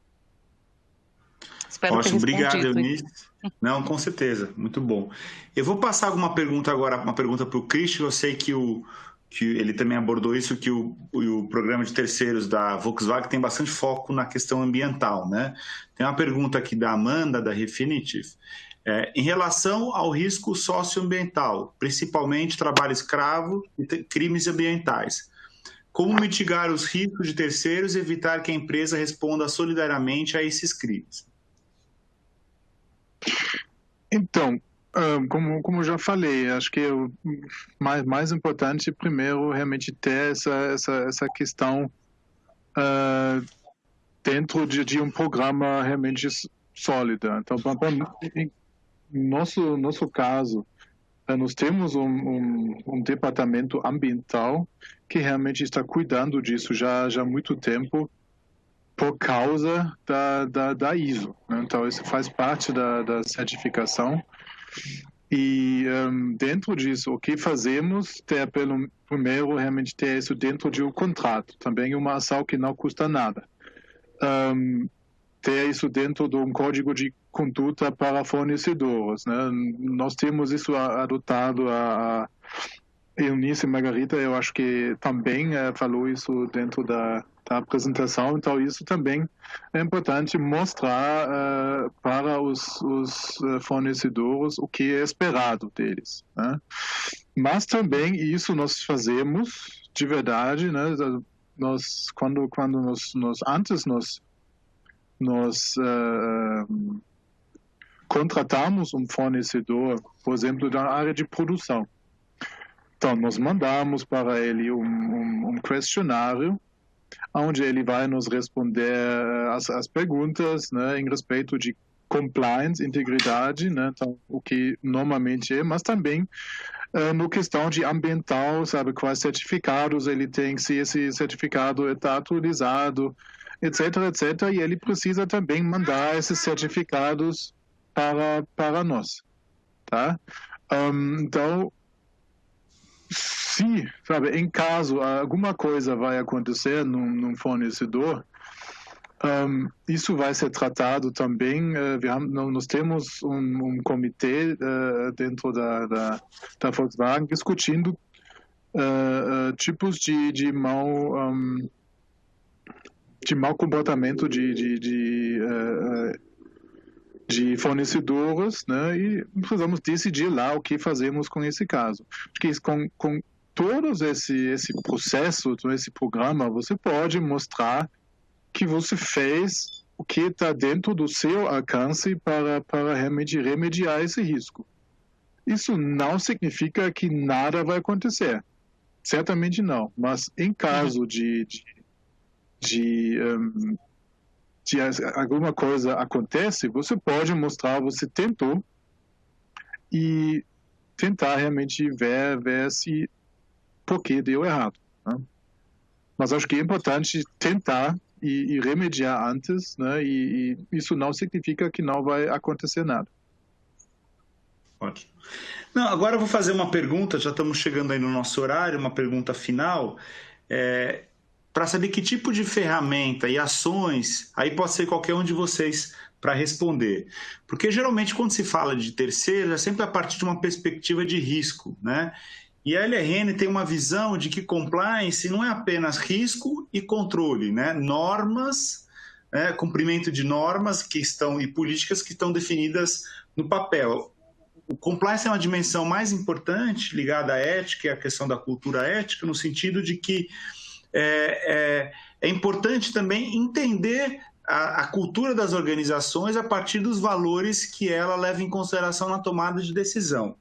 Espero ter obrigado, Eunice. Não, com certeza, muito bom. Eu vou passar alguma pergunta agora, uma pergunta para o Christian. Eu sei que ele também abordou isso, que o programa de terceiros da Volkswagen tem bastante foco na questão ambiental, né? Tem uma pergunta aqui da Amanda, da Refinitiv. Em relação ao risco socioambiental, principalmente trabalho escravo e crimes ambientais, como mitigar os riscos de terceiros e evitar que a empresa responda solidariamente a esses crimes?
Então, como eu já falei, acho que o mais importante, primeiro, realmente ter essa questão dentro de um programa realmente sólido. Então, no nosso caso, nós temos um departamento ambiental que realmente está cuidando disso já há muito tempo por causa da ISO. Né? Então, isso faz parte da certificação. E dentro disso, o que fazemos é, primeiro, realmente ter isso dentro de um contrato. Também uma ação que não custa nada. Ter isso dentro de um código de conduta para fornecedores. Né? Nós temos isso adotado, a Eunice e Margarita, eu acho que também falou isso dentro da apresentação, então isso também é importante mostrar para os fornecedores o que é esperado deles. Né? Mas também isso nós fazemos de verdade, né? Quando nós contratamos um fornecedor, por exemplo, da área de produção. Então, nós mandamos para ele um questionário, onde ele vai nos responder as perguntas, né, em respeito de compliance, integridade, né, então, o que normalmente é, mas também no questão de ambiental, sabe, quais certificados ele tem, se esse certificado está atualizado, etc, etc, e ele precisa também mandar esses certificados para nós, tá? Então, se, sabe, em caso alguma coisa vai acontecer num fornecedor, isso vai ser tratado também. Nós temos um comitê dentro da Volkswagen discutindo tipos de mau comportamento de fornecedores, né? E precisamos decidir lá o que fazemos com esse caso. Porque com todo esse processo, todo esse programa, você pode mostrar que você fez o que está dentro do seu alcance para remediar esse risco. Isso não significa que nada vai acontecer. Certamente não. Mas em caso de alguma coisa acontece, você pode mostrar, você tentou, e tentar realmente ver se por que deu errado. Né? Mas acho que é importante tentar e remediar antes, né? E isso não significa que não vai acontecer nada.
Ótimo. Não, agora eu vou fazer uma pergunta, já estamos chegando aí no nosso horário, uma pergunta final, para saber que tipo de ferramenta e ações, aí pode ser qualquer um de vocês para responder. Porque geralmente quando se fala de terceiro, é sempre a partir de uma perspectiva de risco, né? E a LRN tem uma visão de que compliance não é apenas risco e controle, né? Normas, cumprimento de normas que estão e políticas que estão definidas no papel. o compliance é uma dimensão mais importante ligada à ética e à questão da cultura ética, no sentido de que é importante também entender a cultura das organizações a partir dos valores que ela leva em consideração na tomada de decisão.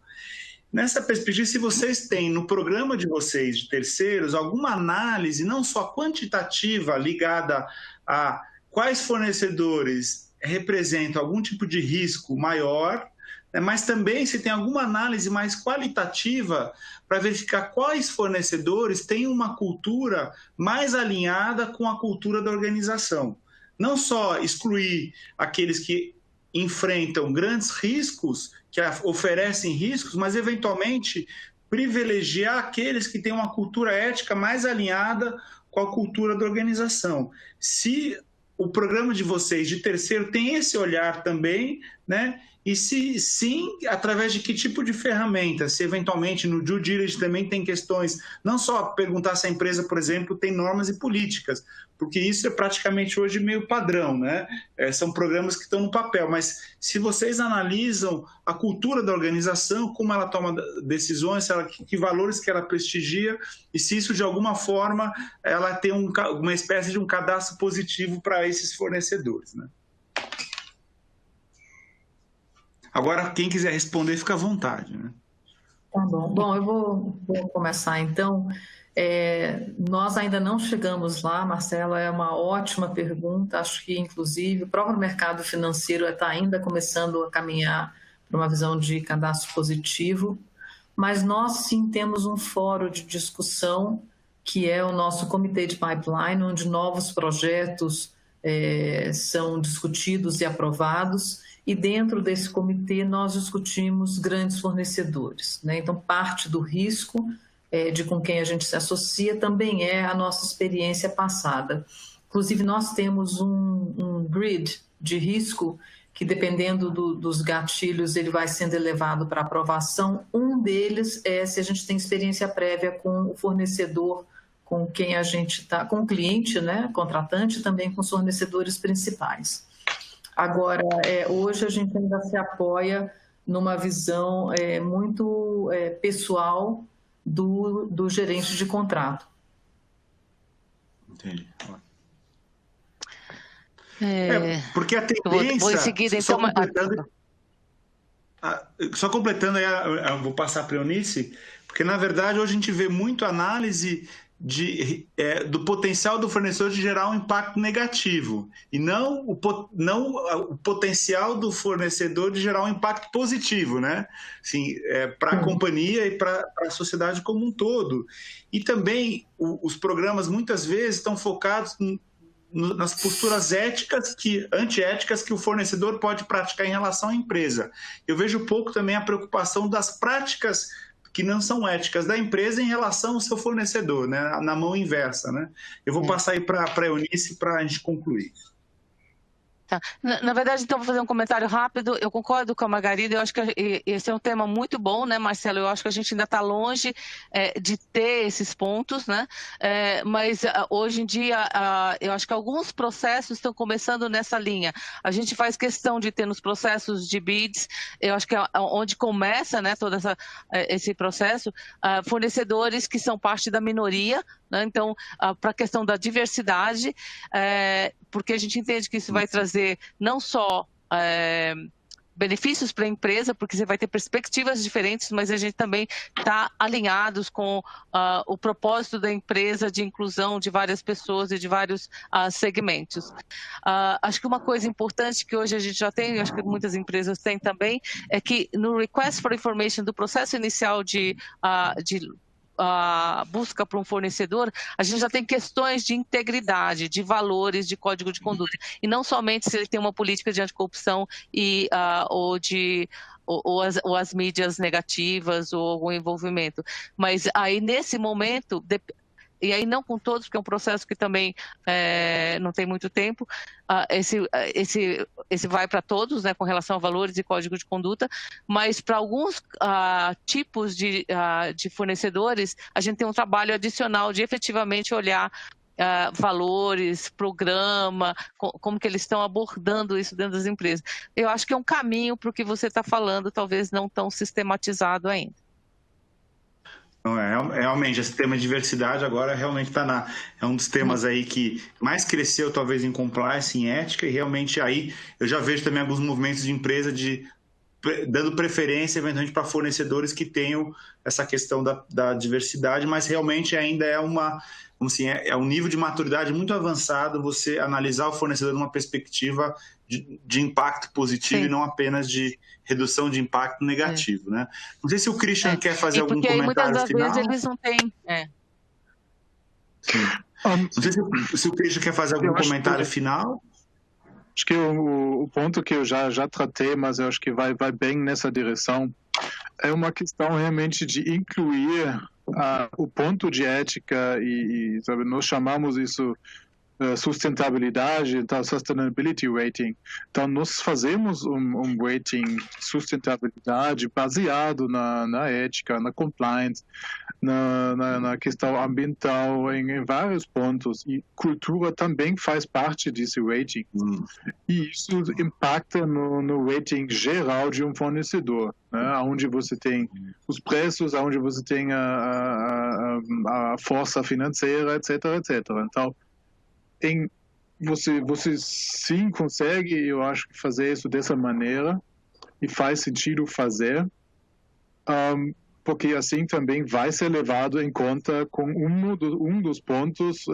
Nessa perspectiva, se vocês têm no programa de vocês, de terceiros, alguma análise, não só quantitativa, ligada a quais fornecedores representam algum tipo de risco maior, né, mas também se tem alguma análise mais qualitativa para verificar quais fornecedores têm uma cultura mais alinhada com a cultura da organização. Não só excluir aqueles que enfrentam grandes riscos, que oferecem riscos, mas, eventualmente, privilegiar aqueles que têm uma cultura ética mais alinhada com a cultura da organização. Se o programa de vocês, de terceiro, tem esse olhar também, né? E se sim, através de que tipo de ferramenta? Se eventualmente no due diligence também tem questões, não só perguntar se a empresa, por exemplo, tem normas e políticas, porque isso é praticamente hoje meio padrão, né? São programas que estão no papel, mas se vocês analisam a cultura da organização, como ela toma decisões, que valores que ela prestigia, e se isso de alguma forma ela tem uma espécie de um cadastro positivo para esses fornecedores, né? Agora, quem quiser responder, fica à vontade, né?
Tá bom. Bom, eu vou começar, então. Nós ainda não chegamos lá, Marcelo, é uma ótima pergunta. Acho que, inclusive, o próprio mercado financeiro está ainda começando a caminhar para uma visão de cadastro positivo, mas nós, sim, temos um fórum de discussão, que é o nosso comitê de pipeline, onde novos projetos são discutidos e aprovados. E dentro desse comitê nós discutimos grandes fornecedores, né? Então, parte do risco de com quem a gente se associa também é a nossa experiência passada. Inclusive, nós temos um grid de risco que, dependendo dos gatilhos, ele vai sendo elevado para aprovação. Um deles é se a gente tem experiência prévia com o fornecedor com quem a gente está, com o cliente, né, contratante, também com os fornecedores principais. Agora, hoje a gente ainda se apoia numa visão muito pessoal do gerente de contrato.
Entendi. Porque a tendência...
Vou em seguida, então...
Só completando, eu vou passar para a Eunice, porque, na verdade, hoje a gente vê muito análise do potencial do fornecedor de gerar um impacto negativo e não o potencial do fornecedor de gerar um impacto positivo, né? Assim, para a companhia e para a sociedade como um todo. E também os programas muitas vezes estão focados nas posturas antiéticas que o fornecedor pode praticar em relação à empresa. Eu vejo pouco também a preocupação das práticas que não são éticas da empresa em relação ao seu fornecedor, né? Na mão inversa, né? Eu vou passar aí para a Eunice para a gente concluir.
Tá. Na verdade, então, vou fazer um comentário rápido. Eu concordo com a Margarida, eu acho que esse é um tema muito bom, né, Marcelo? Eu acho que a gente ainda está longe de ter esses pontos, né? Mas hoje em dia, eu acho que alguns processos estão começando nessa linha. A gente faz questão de ter nos processos de bids, eu acho que é onde começa, né, todo esse processo, fornecedores que são parte da minoria, né? Então, para a questão da diversidade, porque a gente entende que isso vai trazer não só benefícios para a empresa, porque você vai ter perspectivas diferentes, mas a gente também está alinhados com o propósito da empresa de inclusão de várias pessoas e de vários segmentos. Acho que uma coisa importante que hoje a gente já tem, acho que muitas empresas têm também, é que no Request for Information do processo inicial de a busca para um fornecedor, a gente já tem questões de integridade, de valores, de código de conduta, e não somente se ele tem uma política de anticorrupção ou as mídias negativas ou algum envolvimento, mas aí nesse momento, e aí não com todos, porque é um processo que também não tem muito tempo, esse vai para todos, né, com relação a valores e código de conduta, mas para alguns tipos de fornecedores, a gente tem um trabalho adicional de efetivamente olhar valores, programa, como que eles estão abordando isso dentro das empresas. Eu acho que é um caminho para o que você está falando, talvez não tão sistematizado ainda.
Realmente, esse tema de diversidade agora realmente é um dos temas aí que mais cresceu, talvez, em compliance, em ética, e realmente aí eu já vejo também alguns movimentos de empresa dando preferência, eventualmente, para fornecedores que tenham essa questão da diversidade, mas realmente ainda é um nível de maturidade muito avançado você analisar o fornecedor numa perspectiva de impacto positivo. Sim. E não apenas de redução de impacto negativo, né? Não sei se o Christian quer fazer algum comentário final.
Porque muitas das vezes eles não têm...
Sim. Não sei se o Christian quer fazer algum comentário final.
Acho que o ponto que eu já tratei, mas eu acho que vai bem nessa direção, é uma questão realmente de incluir o ponto de ética e sabe, nós chamamos isso sustentabilidade, então sustainability rating. Então nós fazemos um rating sustentabilidade baseado na ética, na compliance, na questão ambiental, em vários pontos, e cultura também faz parte desse rating. E isso impacta no rating geral de um fornecedor, né? Onde você tem os preços, onde você tem a força financeira, etc, etc. Então, você sim consegue, eu acho, fazer isso dessa maneira, e faz sentido fazer, porque assim também vai ser levado em conta com um dos pontos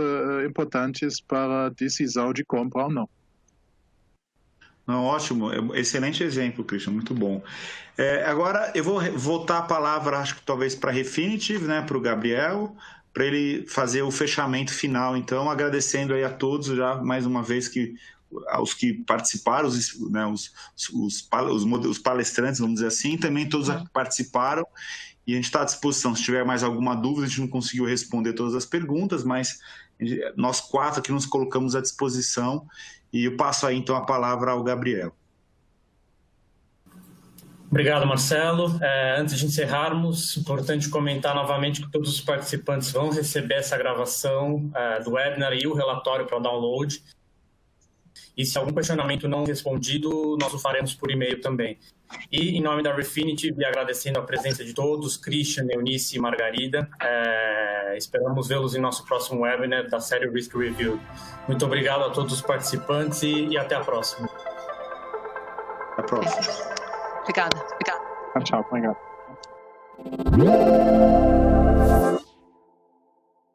importantes para a decisão de compra ou não.
Não, ótimo, excelente exemplo, Christian, muito bom. Agora eu vou voltar a palavra, acho que talvez para a Refinitiv, né, para o Gabriel, para ele fazer o fechamento final, então, agradecendo aí a todos já mais uma vez aos que participaram, né, os palestrantes, vamos dizer assim, também todos que participaram, e a gente está à disposição. Se tiver mais alguma dúvida, a gente não conseguiu responder todas as perguntas, mas nós 4 aqui nos colocamos à disposição, e eu passo aí então a palavra ao Gabriel.
Obrigado, Marcelo. Antes de encerrarmos, importante comentar novamente que todos os participantes vão receber essa gravação do webinar e o relatório para download. E se algum questionamento não respondido, nós o faremos por e-mail também. E em nome da Refinitiv, e agradecendo a presença de todos, Christian, Eunice e Margarida, esperamos vê-los em nosso próximo webinar da série Risk Review. Muito obrigado a todos os participantes e até a próxima.
Até a próxima.
Obrigada.
Tchau, obrigado.